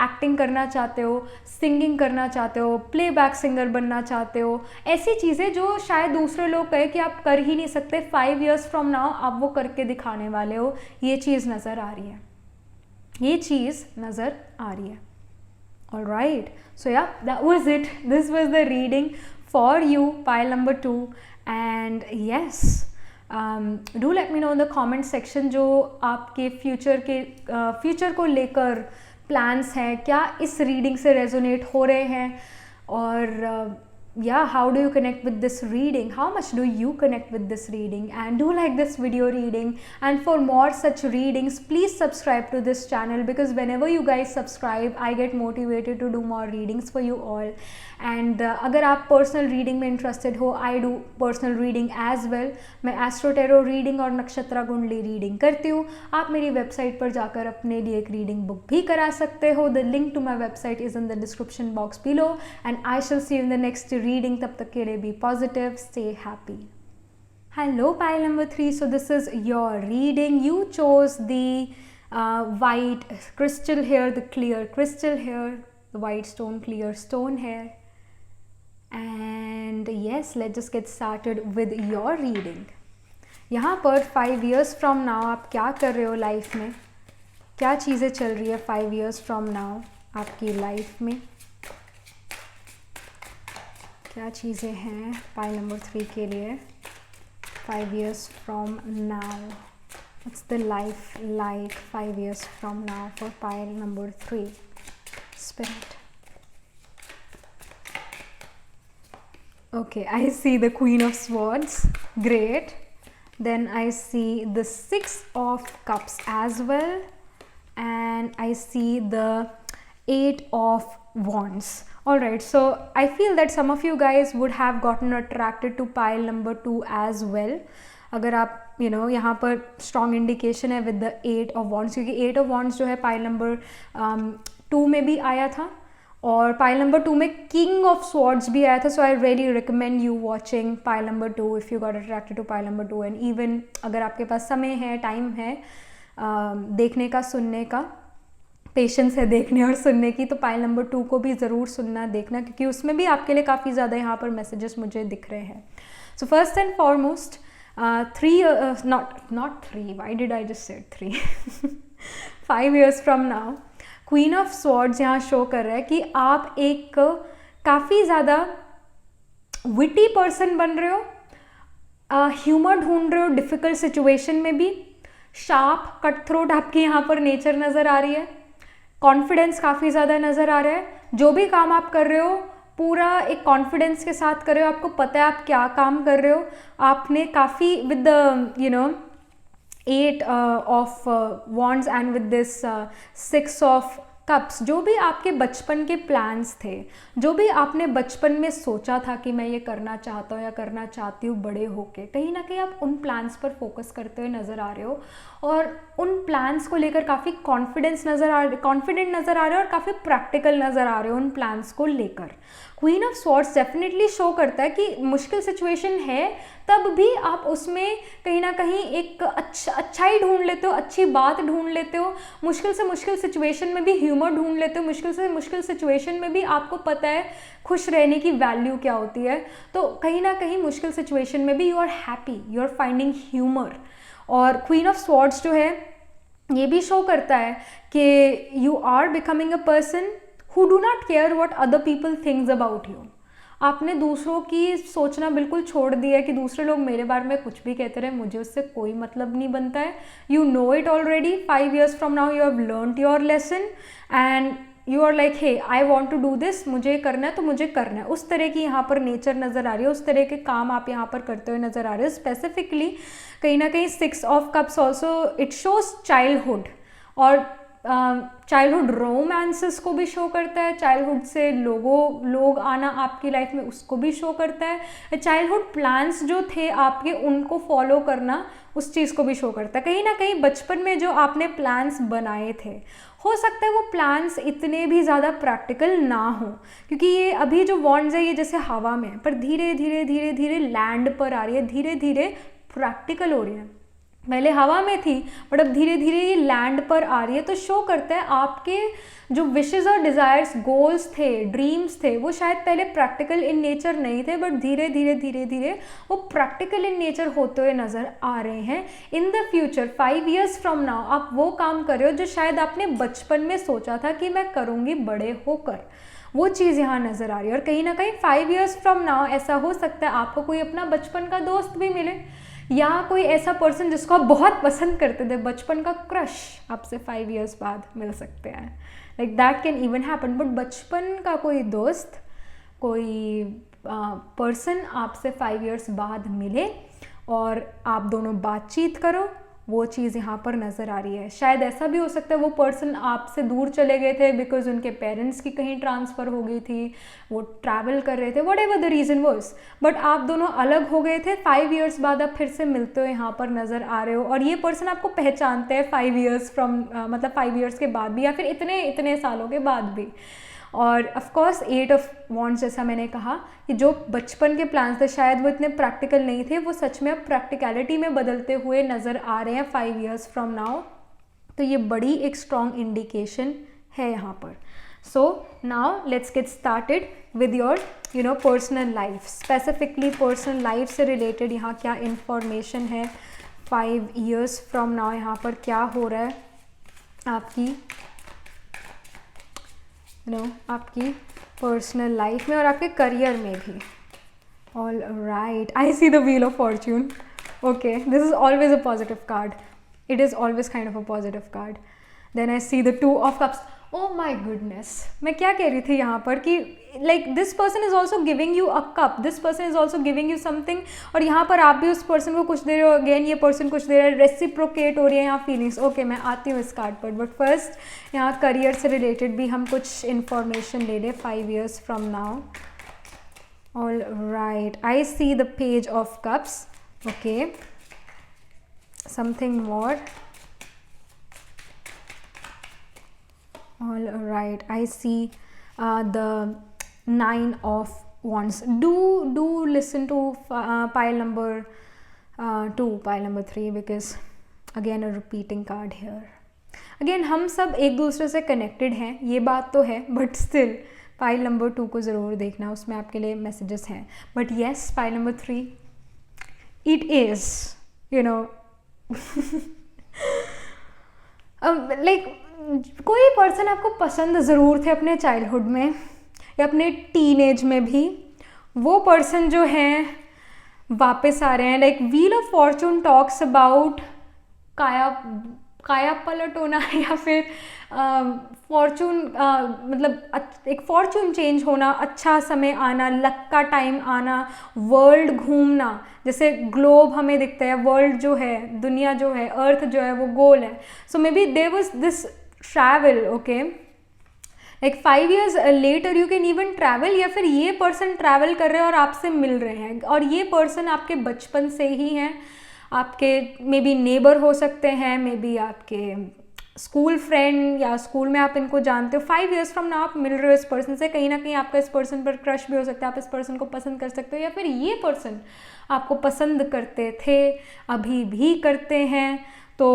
एक्टिंग करना चाहते हो, सिंगिंग करना चाहते हो, प्लेबैक सिंगर बनना चाहते हो, ऐसी चीज़ें जो शायद दूसरे लोग कहे कि आप कर ही नहीं सकते, 5 years फ्रॉम नाउ आप वो करके दिखाने वाले हो। ये चीज़ नज़र आ रही है, ये चीज़ नज़र आ रही है। All right, so yeah, that was it. This was the reading for you, pile number 2. And yes, do let me know in the comment section जो आपके फ्यूचर को लेकर प्लान्स हैं, क्या इस रीडिंग से रेजोनेट हो रहे हैं, और yeah, how do you connect with this reading? How much do you connect with this reading? And do like this video reading, and for more such readings please subscribe to this channel, because whenever you guys subscribe I get motivated to do more readings for you all. And अगर आप personal reading में interested हो, I do personal reading as well. मैं astro tarot reading और नक्षत्रा कुंडली reading करती हूँ। आप मेरी वेबसाइट पर जाकर अपने लिए एक रीडिंग बुक भी करा सकते हो। The link to my website is in the description box below, and I shall see you in the next reading. तब तक के लिए be positive, stay happy. Hello pile number 3, so this is your reading. You chose the white crystal here, the clear crystal here, the white stone, clear stone here. And yes, let's just get started with your reading. यहाँ पर 5 years from now आप क्या कर रहे हो life में, क्या चीज़ें चल रही है 5 years from now आपकी लाइफ में, क्या चीज़ें हैं पाइल नंबर 3 के लिए 5 years from now. What's the life like 5 years from now for pile number 3? Spirit. Okay, I see the Queen of Swords. Great. Then I see the 6 of Cups as well. And I see the 8 of Wands. Alright, so I feel that some of you guys would have gotten attracted to pile number 2 as well. अगर आप यहाँ पर strong indication है with the 8 of Wands, क्योंकि 8 of Wands जो है pile number 2 में भी आया था और पाइल नंबर 2 में किंग ऑफ स्वॉर्ड्स भी आया था. So I really recommend you watching pile number 2 if you got attracted to pile number 2. And even अगर आपके पास समय है, टाइम है देखने का, सुनने का, पेशेंस है देखने और सुनने की, तो पाइल नंबर 2 को भी ज़रूर सुनना, देखना, क्योंकि उसमें भी आपके लिए काफ़ी ज़्यादा यहाँ पर मैसेजेस मुझे दिख रहे हैं. सो first and foremost 3 not 3, why did I just say 3 5 years from now queen of swords यहाँ शो कर रहा है कि आप एक काफ़ी ज़्यादा विटी पर्सन बन रहे हो, ह्यूमर ढूंढ रहे हो डिफ़िकल्ट सिचुएशन में भी, शार्प कट थ्रोट आपकी यहाँ पर नेचर नज़र आ रही है, कॉन्फिडेंस काफ़ी ज़्यादा नज़र आ रहा है. जो भी काम आप कर रहे हो पूरा एक कॉन्फिडेंस के साथ कर रहे हो, आपको पता है आप क्या काम कर रहे हो. आपने काफ़ी with the 8 of Wands and with this 6 of cups, जो भी आपके बचपन के प्लान्स थे, जो भी आपने बचपन में सोचा था कि मैं ये करना चाहता हूँ या करना चाहती हूँ बड़े होके, कहीं ना कहीं आप उन प्लान्स पर फोकस करते हुए नज़र आ रहे हो और उन प्लान्स को लेकर काफ़ी कॉन्फिडेंट नज़र आ रहे हो और काफ़ी प्रैक्टिकल नज़र आ रहे हो उन प्लान्स को लेकर। Queen of swords definitely show करता है कि मुश्किल सिचुएशन है तब भी आप उसमें कहीं ना कहीं एक अच्छाई ढूंढ लेते हो, अच्छी बात ढूंढ लेते हो, मुश्किल से मुश्किल सिचुएशन में भी ह्यूमर ढूंढ लेते हो, मुश्किल से मुश्किल सिचुएशन में भी आपको पता है खुश रहने की वैल्यू क्या होती है। तो कहीं ना कहीं मुश्किल सिचुएशन में भी you are happy, you are finding humour. और क्वीन ऑफ स्वॉर्ड्स जो है ये भी शो करता है कि you are becoming a person who do not care what other people thinks about you. आपने दूसरों की सोचना बिल्कुल छोड़ दिया है कि दूसरे लोग मेरे बारे में कुछ भी कहते रहे, मुझे उससे कोई मतलब नहीं बनता है। You no it already, 5 years from now you have learned your lesson and you are like hey I want to do this, मुझे करना है तो मुझे करना है। उस तरह की यहाँ पर नेचर नज़र आ रही है, उस तरह के काम आप यहाँ पर करते हुए नज़र आ रहे हो। स्पेसिफिकली कहीं ना कहीं 6 of Cups also it shows childhood और चाइल्डहुड रोमांसेस को भी शो करता है, चाइल्डहुड से लोग आना आपकी लाइफ में उसको भी शो करता है, चाइल्डहुड प्लान्स जो थे आपके उनको फॉलो करना उस चीज़ को भी शो करता है। कहीं ना कहीं बचपन में जो आपने प्लान्स बनाए थे, हो सकता है वो प्लान्स इतने भी ज़्यादा प्रैक्टिकल ना हो, क्योंकि ये अभी जो वॉन्ड्स है ये जैसे हवा में, पर धीरे धीरे धीरे धीरे लैंड पर आ रही है, धीरे धीरे प्रैक्टिकल हो रही है। पहले हवा में थी बट अब धीरे धीरे ये लैंड पर आ रही है। तो शो करता है आपके जो विशेस और डिज़ायर्स, गोल्स थे, ड्रीम्स थे, वो शायद पहले प्रैक्टिकल इन नेचर नहीं थे बट धीरे धीरे धीरे धीरे वो प्रैक्टिकल इन नेचर होते हुए नज़र आ रहे हैं। In the future 5 years from now आप वो काम कर रहे हो जो शायद आपने बचपन में सोचा था कि मैं करूँगी बड़े होकर, वो चीज़ यहाँ नज़र आ रही है। और कहीं ना कहीं 5 years फ्रॉम नाउ ऐसा हो सकता है आपको कोई अपना बचपन का दोस्त भी मिले, या कोई ऐसा पर्सन जिसको आप बहुत पसंद करते थे, बचपन का क्रश आपसे 5 years बाद मिल सकते हैं। Like that can even happen. But बचपन का कोई दोस्त, कोई पर्सन आपसे 5 years बाद मिले और आप दोनों बातचीत करो, वो चीज़ यहाँ पर नज़र आ रही है। शायद ऐसा भी हो सकता है वो पर्सन आपसे दूर चले गए थे बिकॉज उनके पेरेंट्स की कहीं ट्रांसफ़र हो गई थी, वो ट्रैवल कर रहे थे, what ever the reason was, but आप दोनों अलग हो गए थे। 5 years बाद आप फिर से मिलते हो, यहाँ पर नज़र आ रहे हो और ये पर्सन आपको पहचानते हैं 5 years फ्रॉम मतलब 5 years के बाद भी, या फिर इतने सालों के बाद भी। और ऑफ कोर्स 8 of Wands, जैसा मैंने कहा कि जो बचपन के प्लान्स थे शायद वो इतने प्रैक्टिकल नहीं थे, वो सच में अब प्रैक्टिकलिटी में बदलते हुए नज़र आ रहे हैं 5 years फ्रॉम नाउ। तो ये बड़ी एक स्ट्रॉन्ग इंडिकेशन है यहाँ पर। So now let's get started with your personal life. Specifically personal life से रिलेटेड यहाँ क्या इंफॉर्मेशन है, 5 years फ्रॉम नाउ यहाँ पर क्या हो रहा है आपकी आपकी पर्सनल लाइफ में और आपके करियर में भी। All right, I see the wheel of fortune. Okay, this is always a positive card, it is always kind of a positive card. Then I see the 2 of Cups। Oh my goodness, मैं क्या कह रही थी यहाँ पर कि like this person is also giving you a cup, this person is also giving you something, और यहाँ पर आप भी उस पर्सन को कुछ दे रहे हो, अगेन ये पर्सन कुछ दे रहा है, रेसिप्रोकेट हो रही है यहाँ फीलिंग्स। ओके, मैं आती हूँ इस कार्ड पर, बट फर्स्ट यहाँ करियर से रिलेटेड भी हम कुछ इंफॉर्मेशन ले लें 5 years from now. All right, I see the page of cups. Okay, something more. All right, I see the 9 of Wands. Do listen to pile number 2, pile number 3, because again a repeating card here. Again हम सब एक दूसरे से connected हैं, ये बात तो है, but still pile number 2 को ज़रूर देखना, उसमें आपके लिए messages हैं। But yes, pile number 3, it is like कोई पर्सन आपको पसंद ज़रूर थे अपने चाइल्डहुड में या अपने टीनेज में भी, वो पर्सन जो हैं वापस आ रहे हैं। Like wheel of Fortune talks about काया पलट होना या फिर फॉर्चून मतलब एक फॉर्चून चेंज होना, अच्छा समय आना, लक का टाइम आना, वर्ल्ड घूमना, जैसे ग्लोब हमें दिखता है, वर्ल्ड जो है, दुनिया जो है, अर्थ जो है वो गोल है। So may be there was this travel, okay, like 5 years later you can even travel, या फिर ये पर्सन ट्रैवल कर रहे हैं और आपसे मिल रहे हैं, और ये पर्सन आपके बचपन से ही हैं, आपके मे बी नेबर हो सकते हैं, मे बी आपके स्कूल फ्रेंड, या स्कूल में आप इनको जानते हो। 5 years फ्रॉम नाउ आप मिल रहे हो इस पर्सन से, कहीं ना कहीं आपका इस पर्सन पर क्रश भी हो सकता है, आप इस पर्सन को पसंद कर सकते हो, या फिर ये पर्सन आपको पसंद करते थे, अभी भी करते हैं, तो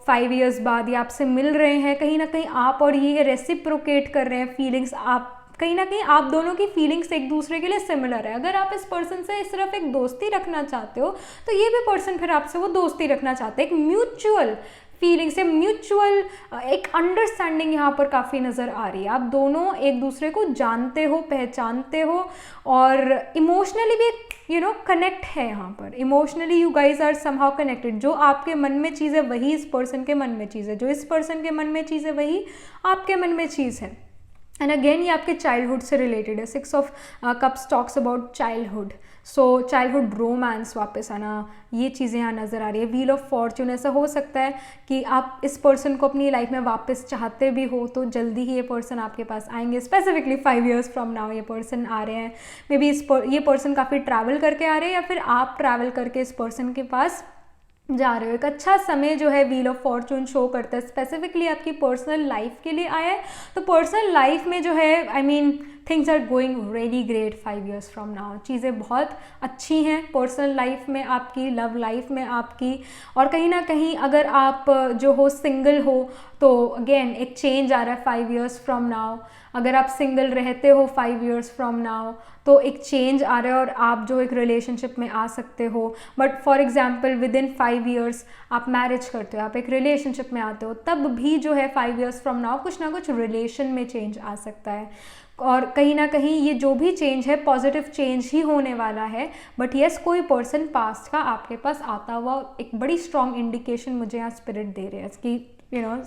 5 years बाद ये आपसे मिल रहे हैं, कहीं ना कहीं आप और ये रेसिप्रोकेट कर रहे हैं फीलिंग्स, आप कहीं ना कहीं आप दोनों की फीलिंग्स एक दूसरे के लिए सिमिलर है। अगर आप इस पर्सन से सिर्फ एक दोस्ती रखना चाहते हो, तो ये भी पर्सन फिर आपसे वो दोस्ती रखना चाहते हैं, एक म्यूचुअल फीलिंग से, म्यूचुअल एक अंडरस्टैंडिंग यहाँ पर काफ़ी नज़र आ रही है। आप दोनों एक दूसरे को जानते हो, पहचानते हो, और इमोशनली भी कनेक्ट है यहाँ पर। Emotionally you guys are somehow connected. जो आपके मन में चीज़ है वही इस पर्सन के मन में चीज़ है, जो इस पर्सन के मन में चीज़ है वही आपके मन में चीज़ है। एंड अगेन ये आपके चाइल्डहुड से रिलेटेड है। 6 of Cups talks about childhood, so childhood romance वापस आना, ये चीज़ें यहाँ नज़र आ रही है। व्हील ऑफ फॉर्च्यून, ऐसा हो सकता है कि आप इस पर्सन को अपनी लाइफ में वापस चाहते भी हो, तो जल्दी ही ये पर्सन आपके पास आएंगे। स्पेसिफिकली 5 years फ्रॉम नाउ ये पर्सन आ रहे हैं। मे बी ये पर्सन काफ़ी ट्रैवल करके आ रहे हैं, या फिर आप ट्रैवल करके इस पर्सन के पास जा रहे हो। एक अच्छा समय जो है व्हील ऑफ फॉर्चून शो करता है, स्पेसिफिकली आपकी पर्सनल लाइफ के लिए आया है। तो पर्सनल लाइफ में जो है I mean things are going really great 5 years from now. चीज़ें बहुत अच्छी हैं पर्सनल लाइफ में आपकी, लव लाइफ में आपकी, और कहीं ना कहीं अगर आप जो हो सिंगल हो तो अगेन एक चेंज आ रहा है 5 years फ्रॉम नाउ। अगर आप सिंगल रहते हो 5 years फ्रॉम नाउ तो एक चेंज आ रहा है और आप जो एक रिलेशनशिप में आ सकते हो। But for example with in 5 years आप मैरिज करते हो, आप एक रिलेशनशिप में आते हो, तब भी जो है 5 years फ्रॉम नाउ कुछ ना कुछ रिलेशन में चेंज आ सकता है। और कहीं ना कहीं ये जो भी चेंज है पॉजिटिव चेंज ही होने वाला है। बट येस कोई पर्सन पास्ट का आपके पास आता हुआ एक बड़ी स्ट्रॉन्ग इंडिकेशन मुझे यहाँ स्पिरिट दे रहे हैं कि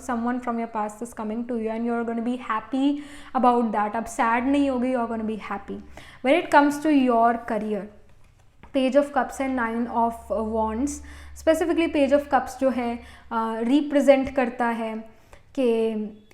someone from your past is coming to you and you're going to be happy about that। अब sad नहीं होगी, you're going to be happy। when it comes to your career, page of cups and 9 of Wands, specifically page of cups जो है represent करता है कि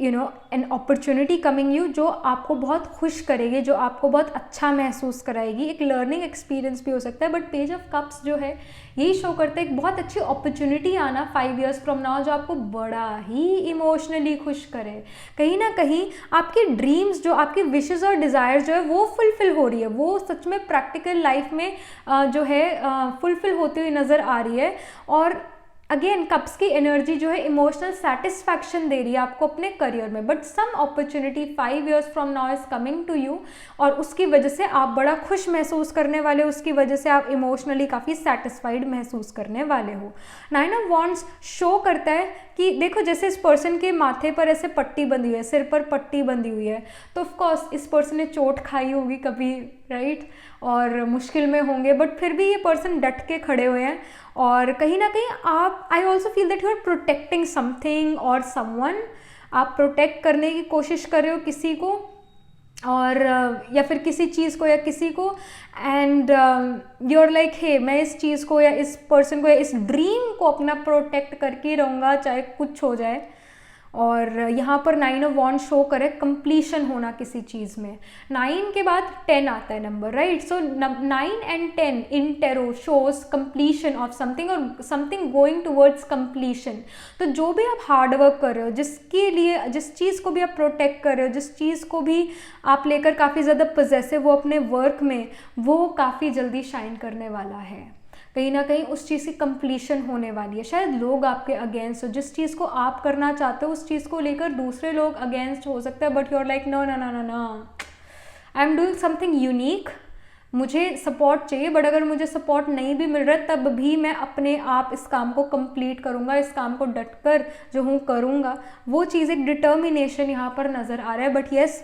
an opportunity coming you, जो आपको बहुत खुश करेगी, जो आपको बहुत अच्छा महसूस कराएगी। एक लर्निंग एक्सपीरियंस भी हो सकता है। बट पेज ऑफ कप्स जो है यही शो करता है एक बहुत अच्छी अपॉर्चुनिटी आना 5 years फ्रॉम नाउ, जो आपको बड़ा ही इमोशनली खुश करे। कहीं ना कहीं आपकी ड्रीम्स, जो आपकी विशेज़ और डिज़ायर्स जो है वो फुलफिल हो रही है, वो सच में प्रैक्टिकल लाइफ में जो है फुलफिल होती हुई नज़र आ रही है। और अगेन कप्स की एनर्जी जो है इमोशनल सेटिस्फैक्शन दे रही है आपको अपने करियर में। But some opportunity 5 years from now is coming to you, और उसकी वजह से आप बड़ा खुश महसूस करने वाले हो, उसकी वजह से आप इमोशनली काफ़ी सेटिस्फाइड महसूस करने वाले हो। 9 of Wands शो करता है कि देखो जैसे इस पर्सन के माथे पर ऐसे पट्टी बंधी हुई है, सिर पर पट्टी बंधी हुई है, तो ऑफकोर्स इस पर्सन ने चोट खाई होगी कभी, राइट, और मुश्किल में होंगे, बट फिर भी ये पर्सन डट के खड़े हुए हैं। और कहीं ना कहीं आप, I also feel that you are protecting something और समवन, आप प्रोटेक्ट करने की कोशिश कर रहे हो किसी को, और या फिर किसी चीज़ को या किसी को, and you are like hey मैं इस चीज़ को या इस पर्सन को या इस ड्रीम को अपना प्रोटेक्ट करके ही रहूँगा चाहे कुछ हो जाए। और यहाँ पर 9 of Wands शो करे कंप्लीशन होना किसी चीज़ में। 9 के बाद 10 आता है number, right. So 9 and 10 in tarot shows completion of something और समथिंग गोइंग टूवर्ड्स कंप्लीशन। तो जो भी आप हार्ड वर्क कर रहे हो, जिसके लिए, जिस चीज़ को भी आप प्रोटेक्ट कर रहे हो, जिस चीज़ को भी आप लेकर काफ़ी ज़्यादा पजेसिव हो अपने वर्क में, वो काफ़ी जल्दी शाइन करने वाला है। कहीं ना कहीं उस चीज़ की कंप्लीशन होने वाली है। शायद लोग आपके अगेंस्ट हो, जिस चीज़ को आप करना चाहते हो उस चीज़ को लेकर दूसरे लोग अगेंस्ट हो सकते हैं, but you are like no no no no no, I am doing something unique, मुझे सपोर्ट चाहिए, बट अगर मुझे सपोर्ट नहीं भी मिल रहा है तब भी मैं अपने आप इस काम को कंप्लीट करूँगा, इस काम को डटकर जो हूँ करूँगा। वो चीज़, एक डिटर्मिनेशन यहाँ पर नज़र आ रहा है। बट येस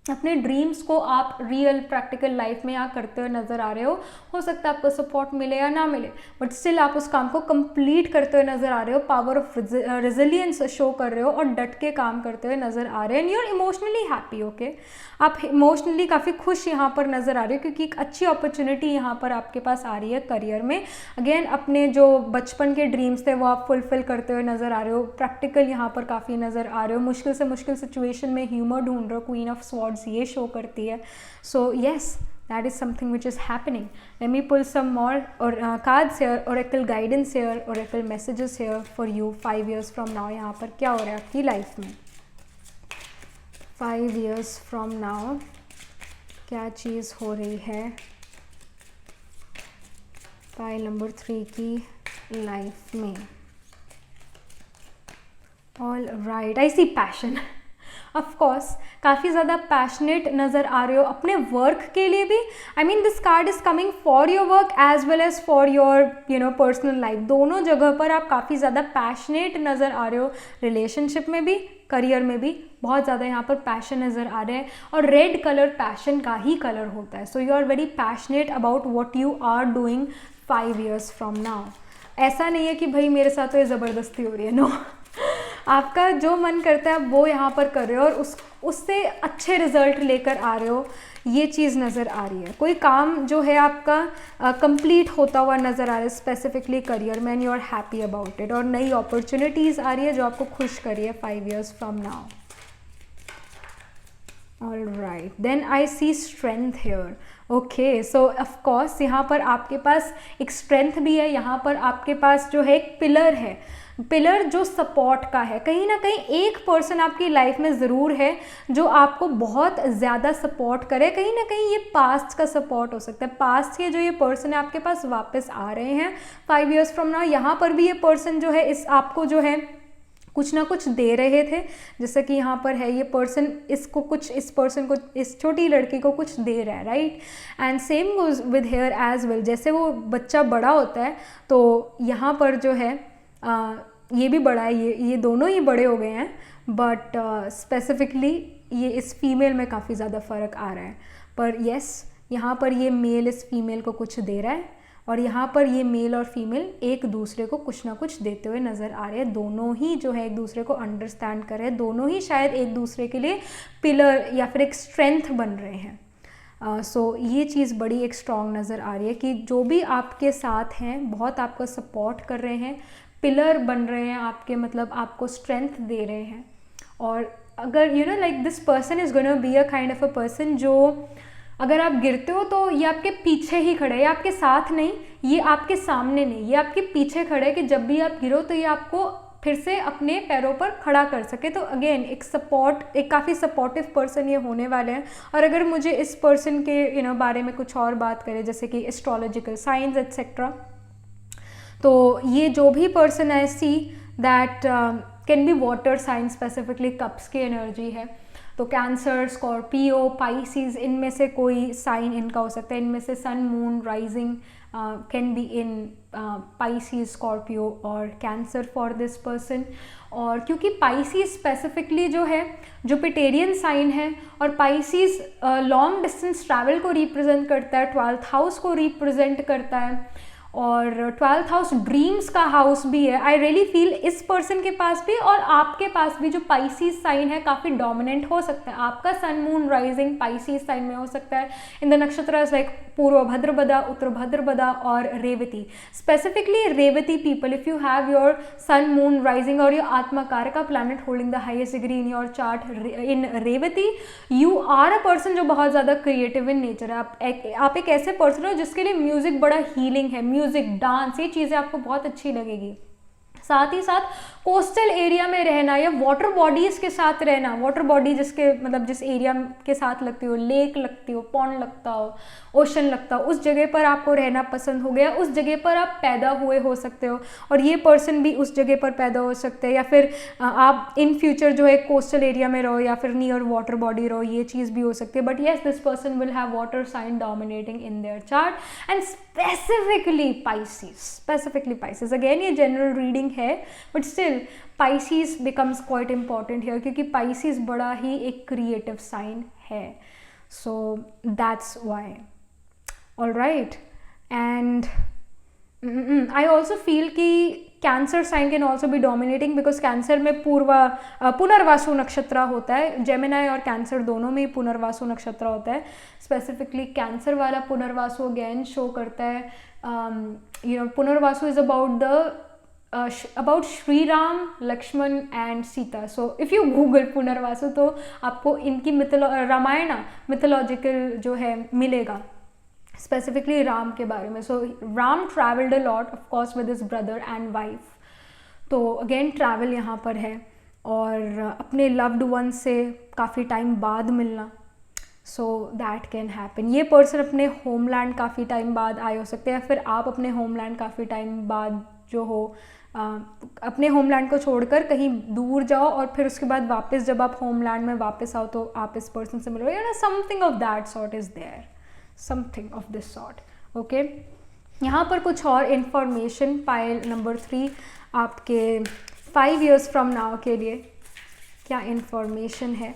अपने ड्रीम्स को आप रियल प्रैक्टिकल लाइफ में यहाँ करते हुए नज़र आ रहे हो सकता है आपको सपोर्ट मिले या ना मिले, बट स्टिल आप उस काम को कंप्लीट करते हुए नज़र आ रहे हो, पावर ऑफ रेजिलियंस शो कर रहे हो और डट के काम करते हुए नज़र आ रहे हैं, and you are emotionally happy. Okay, आप इमोशनली काफ़ी खुश यहाँ पर नज़र आ रहे हो क्योंकि एक अच्छी अपॉर्चुनिटी यहाँ पर आपके पास आ रही है करियर में। अगेन अपने जो बचपन के ड्रीम्स थे वो आप फुलफिल करते हुए नज़र आ रहे हो, प्रैक्टिकल यहाँ पर काफ़ी नज़र आ रहे हो, मुश्किल से मुश्किल सिचुएशन में ह्यूमर ढूंढ रहे हो, क्वीन ऑफ स्वॉर्ड्स ये शो करती है। So yes, that is something which is happening. Let me pull some more cards here, oracle guidance here, oracle messages here for you 5 years from now. यहाँ पर क्या हो रहा है आपकी लाइफ में 5 years from now, क्या चीज़ हो रही है पाइल नंबर 3 की लाइफ में। All right, I see passion. Of course काफ़ी ज़्यादा पैशनेट नज़र आ रहे हो अपने वर्क के लिए भी। I mean this card is coming for your work as well as for your personal life, दोनों जगह पर आप काफ़ी ज़्यादा पैशनेट नज़र आ रहे हो। रिलेशनशिप में भी, करियर में भी बहुत ज़्यादा यहाँ पर पैशन नज़र आ रहे हैं, और रेड कलर पैशन का ही कलर होता है। So you are very passionate about what you are doing 5 years from now। ऐसा नहीं है कि भाई मेरे साथ तो ये ज़बरदस्ती हो रही है, नो आपका जो मन करता है वो यहाँ पर कर रहे हो और उससे अच्छे रिजल्ट लेकर आ रहे हो, ये चीज़ नज़र आ रही है। कोई काम जो है आपका कंप्लीट होता हुआ नज़र आ रहा है स्पेसिफिकली करियर में, and you are happy about it, और नई अपॉर्चुनिटीज़ आ रही है जो आपको खुश कर रही है 5 years from now। All right, then I see strength here. Okay, so of course यहाँ पर आपके पास एक स्ट्रेंथ भी है, यहाँ पर आपके पास जो है एक पिलर है, पिलर जो सपोर्ट का है। कहीं ना कहीं एक पर्सन आपकी लाइफ में ज़रूर है जो आपको बहुत ज़्यादा सपोर्ट करे। कहीं ना कहीं ये पास्ट का सपोर्ट हो सकता है, पास्ट के जो ये पर्सन है आपके पास वापस आ रहे हैं 5 years from now। यहाँ पर भी ये पर्सन जो है इस आपको जो है कुछ ना कुछ दे रहे थे, जैसे कि यहाँ पर है ये पर्सन इसको कुछ, इस पर्सन को, इस छोटी लड़की को कुछ दे रहा है, right. And same goes with here as well, जैसे वो बच्चा बड़ा होता है तो यहाँ पर जो है ये भी बड़ा है, ये दोनों ही बड़े हो गए हैं, बट स्पेसिफिकली ये इस फीमेल में काफ़ी ज़्यादा फ़र्क आ रहा है। पर येस, यहाँ पर ये मेल इस फीमेल को कुछ दे रहा है, और यहाँ पर ये मेल और फीमेल एक दूसरे को कुछ ना कुछ देते हुए नज़र आ रहे हैं। दोनों ही जो है एक दूसरे को अंडरस्टैंड कर रहे हैं, दोनों ही शायद एक दूसरे के लिए पिलर या फिर एक स्ट्रेंथ बन रहे हैं। सो ये चीज़ बड़ी एक स्ट्रॉन्ग नज़र आ रही है कि जो भी आपके साथ हैं बहुत आपका सपोर्ट कर रहे हैं, पिलर बन रहे हैं आपके, मतलब आपको स्ट्रेंथ दे रहे हैं। और अगर you know like this person is gonna be a kind of a person जो अगर आप गिरते हो तो ये आपके पीछे ही खड़े है, ये आपके साथ नहीं, ये आपके सामने नहीं, ये आपके पीछे खड़े है कि जब भी आप गिरो तो ये आपको फिर से अपने पैरों पर खड़ा कर सके। तो अगेन एक सपोर्ट, एक काफ़ी सपोर्टिव पर्सन ये होने वाले हैं। और अगर मुझे इस पर्सन के बारे में कुछ और बात करें, जैसे कि एस्ट्रोलॉजिकल साइंस एट्सेट्रा, तो ये जो भी पर्सन है see that can be water sign, specifically cups की एनर्जी है। तो कैंसर, स्कॉर्पियो, पाइसिस, इनमें से कोई साइन इनका हो सकता है। इनमें से sun, moon, rising can be in Pisces, Scorpio और कैंसर फॉर दिस पर्सन। और क्योंकि पाइसिस स्पेसिफिकली जो है जुपिटेरियन साइन है, और पाइसिस लॉन्ग डिस्टेंस ट्रैवल को रिप्रेजेंट करता है, 12th हाउस को रिप्रेजेंट करता है, और 12th हाउस ड्रीम्स का हाउस भी है। आई रियली फील इस पर्सन के पास भी और आपके पास भी जो पाइसिस साइन है काफ़ी डोमिनेंट हो सकता है। आपका सन, मून, राइजिंग पाइसिस साइन में हो सकता है। इन द नक्षत्र लाइक पूर्व भद्रपदा, उत्तर भद्रपदा और Revati. Specifically Revati people, if you have your sun, moon, rising और योर आत्मकार का planet holding the highest degree in your chart in Revati, you are a person जो बहुत ज़्यादा क्रिएटिव इन नेचर है। आप एक ऐसे पर्सन हो जिसके लिए म्यूजिक बड़ा हीलिंग है, म्यूजिक, डांस, ये चीज़ें आपको बहुत अच्छी लगेगी। साथ ही साथ कोस्टल एरिया में रहना या वाटर बॉडीज़ के साथ रहना, वाटर बॉडी जिसके मतलब जिस एरिया के साथ लगती हो, लेक लगती हो, पॉन्ड लगता हो, ओशन लगता हो, उस जगह पर आपको रहना पसंद हो गया, उस जगह पर आप पैदा हुए हो सकते हो, और ये पर्सन भी उस जगह पर पैदा हो सकते हैं। या फिर आप इन फ्यूचर जो है कोस्टल एरिया में रहो या फिर नियर वाटर बॉडी रहो, ये चीज़ भी हो सकती है। But yes, this person will have water sign dominating in their chart and specifically Pisces. Again ये जनरल रीडिंग है, but still Pisces becomes quite important here, क्योंकि पाइसिस बड़ा ही एक क्रिएटिव साइन है. So that's why. All right. And I also feel कि Cancer sign can also be dominating because Cancer में पुनर्वासु नक्षत्र होता है. जेमिनाई और कैंसर दोनों में ही पुनर्वासु नक्षत्र होता है. स्पेसिफिकली कैंसर वाला पुनर्वासु अगेन शो करता है, Punarvasu is about Shri Ram, Lakshman and Sita. So if you Google Punarvasu तो आपको इनकी रामायण मिथोलॉजिकल जो है मिलेगा, स्पेसिफिकली राम के बारे में. सो Ram travelled a lot of course with his brother and wife. तो अगेन ट्रैवल यहाँ पर है और अपने लव्ड वन से काफ़ी टाइम बाद मिलना. So that can happen. ये पर्सन अपने होमलैंड काफ़ी टाइम बाद आए हो सकते हैं, फिर आप अपने होमलैंड काफ़ी टाइम बाद जो हो अपने होमलैंड को छोड़कर कहीं दूर जाओ और फिर उसके बाद वापस जब आप होमलैंड में वापस आओ तो आप इस पर्सन से मिलो. Something of that sort is there, something of this sort. Okay, यहाँ पर कुछ और इन्फॉर्मेशन पाइल नंबर 3 आपके 5 years फ्रॉम नाउ के लिए क्या इन्फॉर्मेशन है.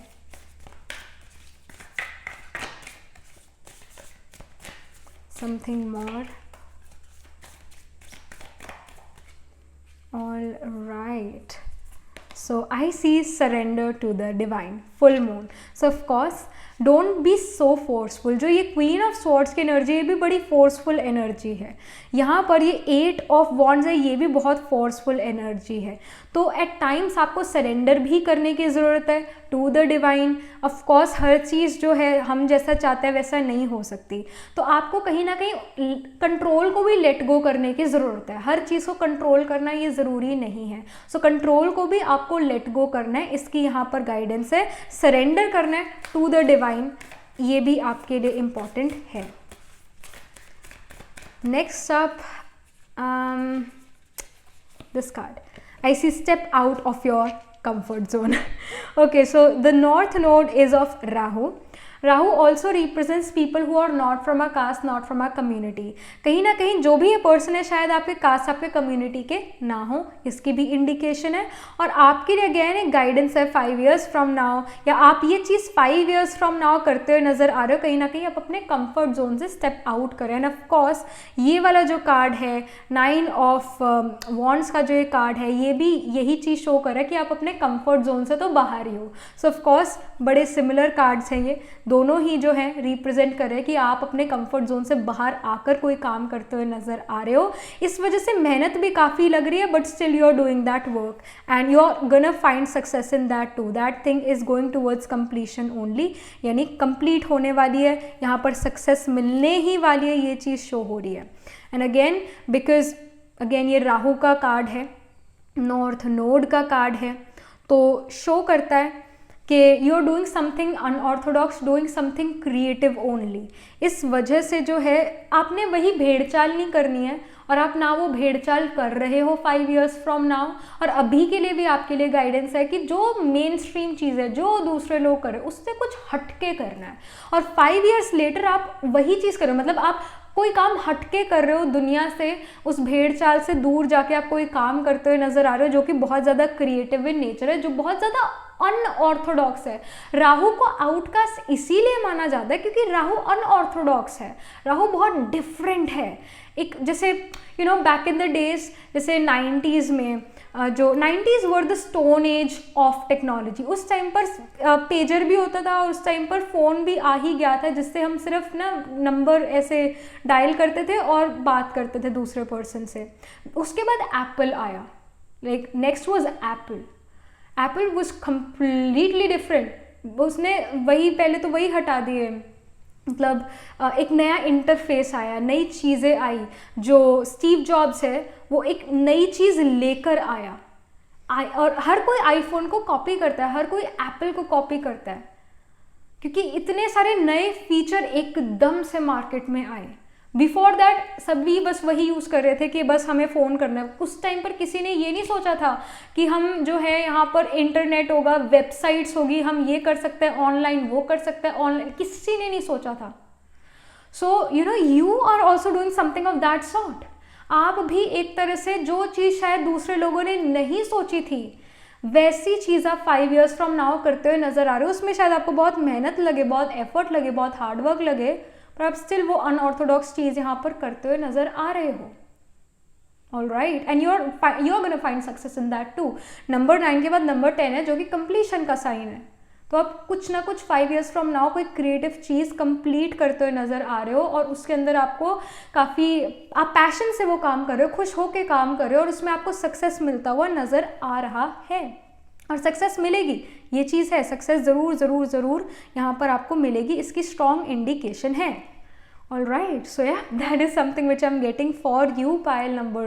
Something more. All right. So I see surrender to the divine, full moon. So of course don't be so forceful. जो ये क्वीन ऑफ स्वॉर्ड्स की एनर्जी ये भी बड़ी फोर्सफुल एनर्जी है. यहाँ पर ये 8 of wands है, ये भी बहुत फोर्सफुल एनर्जी है. तो एट टाइम्स आपको सरेंडर भी करने की ज़रूरत है to the divine. Of course हर चीज़ जो है हम जैसा चाहते हैं वैसा नहीं हो सकती, तो आपको कहीं ना कहीं कंट्रोल को भी लेट गो करने की ज़रूरत है. हर चीज़ को कंट्रोल करना ये ज़रूरी नहीं है. सो कंट्रोल को भी आपको लेट गो करना है, इसकी यहाँ पर गाइडेंस है. सरेंडर करना है टू द डिवाइन, ये भी आपके लिए इम्पॉर्टेंट है. Next up this card. I see step out of your comfort zone. Okay, so the north node is of Rahu. Rahu also represents people who are not from a caste, not from a community. कहीं ना कहीं जो भी ये person है शायद आपके cast, आपके कम्युनिटी के ना हो, इसकी भी इंडिकेशन है. और आपके लिए अगेन एक गाइडेंस है 5 years फ्रॉम नाउ, या आप ये चीज़ 5 years फ्रॉम नाउ करते हुए नज़र आ रहे हो. कहीं ना कहीं आप अपने कंफर्ट जोन से स्टेप आउट करें. एंड ऑफ कोर्स ये वाला जो कार्ड है 9 of wands का जो ये कार्ड है ये भी यही चीज़ शो कर रहा है कि आप अपने कंफर्ट जोन से तो बाहर ही हो. सो ऑफ कोर्स बड़े सिमिलर कार्ड्स हैं ये, दोनों ही जो है रिप्रेजेंट कर रहे हैं कि आप अपने कंफर्ट जोन से बाहर आकर कोई काम करते हुए नजर आ रहे हो. इस वजह से मेहनत भी काफ़ी लग रही है, but still you are doing that work and you are gonna find success in that too. That thing is going towards completion only, यानी कंप्लीट होने वाली है, यहाँ पर सक्सेस मिलने ही वाली है, ये चीज़ शो हो रही है. एंड अगेन बिकॉज अगेन ये राहु का कार्ड है, नॉर्थ नोड का कार्ड है, तो शो करता है कि you are doing something unorthodox, doing something creative only. इस वजह से जो है आपने वही भेड़चाल नहीं करनी है, और आप ना वो भेड़चाल कर रहे हो 5 years फ्रॉम नाउ. और अभी के लिए भी आपके लिए गाइडेंस है कि जो मेन स्ट्रीम चीज़ है जो दूसरे लोग करें उससे कुछ हटके करना है, और 5 years लेटर आप वही चीज़ करो. मतलब आप कोई काम हटके कर रहे हो दुनिया से, उस भेड़चाल से दूर जाके आप कोई काम करते हुए नजर आ रहे हो जो कि बहुत ज़्यादा क्रिएटिव इन नेचर है, जो बहुत ज़्यादा अनऑर्थोडॉक्स है. राहु को आउटकास्ट इसीलिए माना जाता है क्योंकि राहु अनऑर्थोडॉक्स है, राहु बहुत डिफरेंट है. एक जैसे बैक इन द डेज, जैसे 90s में जो 90s were the stone age of technology. उस टाइम पर पेजर भी होता था और उस टाइम पर फ़ोन भी आ ही गया था जिससे हम सिर्फ ना नंबर ऐसे डायल करते थे और बात करते थे दूसरे पर्सन से. उसके बाद एप्पल आया, like next was Apple. Apple was completely different. उसने वही पहले तो वही हटा दिए, मतलब एक नया इंटरफेस आया, नई चीज़ें आई. जो स्टीव जॉब्स है वो एक नई चीज़ लेकर आया, और हर कोई आईफोन को कॉपी करता है, हर कोई एप्पल को कॉपी करता है क्योंकि इतने सारे नए फीचर एकदम से मार्केट में आए. बिफोर दैट सभी बस वही यूज़ कर रहे थे कि बस हमें फ़ोन करना है. उस टाइम पर किसी ने ये नहीं सोचा था कि हम जो है यहाँ पर इंटरनेट होगा, वेबसाइट्स होगी, हम ये कर सकते हैं ऑनलाइन, वो कर सकते हैं ऑनलाइन, किसी ने नहीं सोचा था. So you are also doing something of that sort. आप भी एक तरह से जो चीज़ शायद दूसरे लोगों ने नहीं सोची थी वैसी चीज़ आप 5 years फ्रॉम नाउ करते हुए नज़र आ रहे हो। उसमें शायद आपको बहुत मेहनत लगे, बहुत एफर्ट लगे, बहुत हार्डवर्क लगे, पर आप स्टिल वो अनऑर्थोडॉक्स चीज़ यहाँ पर करते हुए नज़र आ रहे हो। All right, and you are gonna find success in that too. Number 9 के बाद नंबर 10 है जो कि कंप्लीशन का साइन है। तो आप कुछ ना कुछ 5 years फ्रॉम नाउ कोई क्रिएटिव चीज़ कंप्लीट करते हुए नज़र आ रहे हो, और उसके अंदर आपको काफ़ी, आप पैशन से वो काम कर रहे हो, खुश होके काम कर रहे हो, और उसमें आपको सक्सेस मिलता हुआ नज़र आ रहा है। और सक्सेस मिलेगी, ये चीज़ है, सक्सेस ज़रूर ज़रूर ज़रूर यहाँ पर आपको मिलेगी, इसकी स्ट्रॉन्ग इंडिकेशन है। All right, so yeah, that is something which I'm getting for you, pile number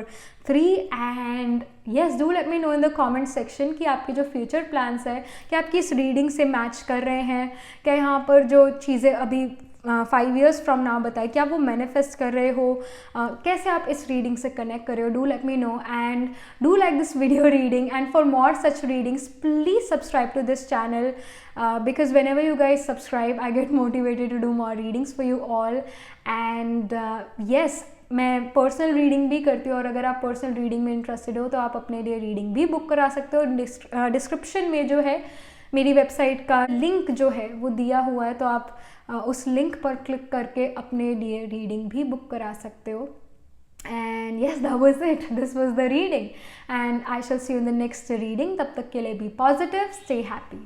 3. And yes, do let me know in the comment section कि आपके जो फ्यूचर प्लान्स है कि आपकी इस रीडिंग से मैच कर रहे हैं क्या, यहाँ पर जो चीज़ें अभी 5 years फ्रॉम नाउ बताए, क्या वो मैनिफेस्ट कर रहे हो, कैसे आप इस रीडिंग से कनेक्ट कर रहे हो। Do let me know and do like this video reading, and for more such readings please subscribe to this channel, because whenever you guys subscribe I get motivated to do more readings for you all. And yes, मैं personal reading भी करती हूँ, और अगर आप personal reading में interested हो तो आप अपने लिए रीडिंग भी बुक करा सकते हो। डिस्क्रिप्शन में जो है मेरी वेबसाइट का लिंक जो है वो दिया हुआ है, तो आप उस लिंक पर क्लिक करके अपने लिए रीडिंग भी बुक करा सकते हो। And yes, that was it. This was the reading, and I shall see you in the next reading. तब तक के लिए be positive, stay happy.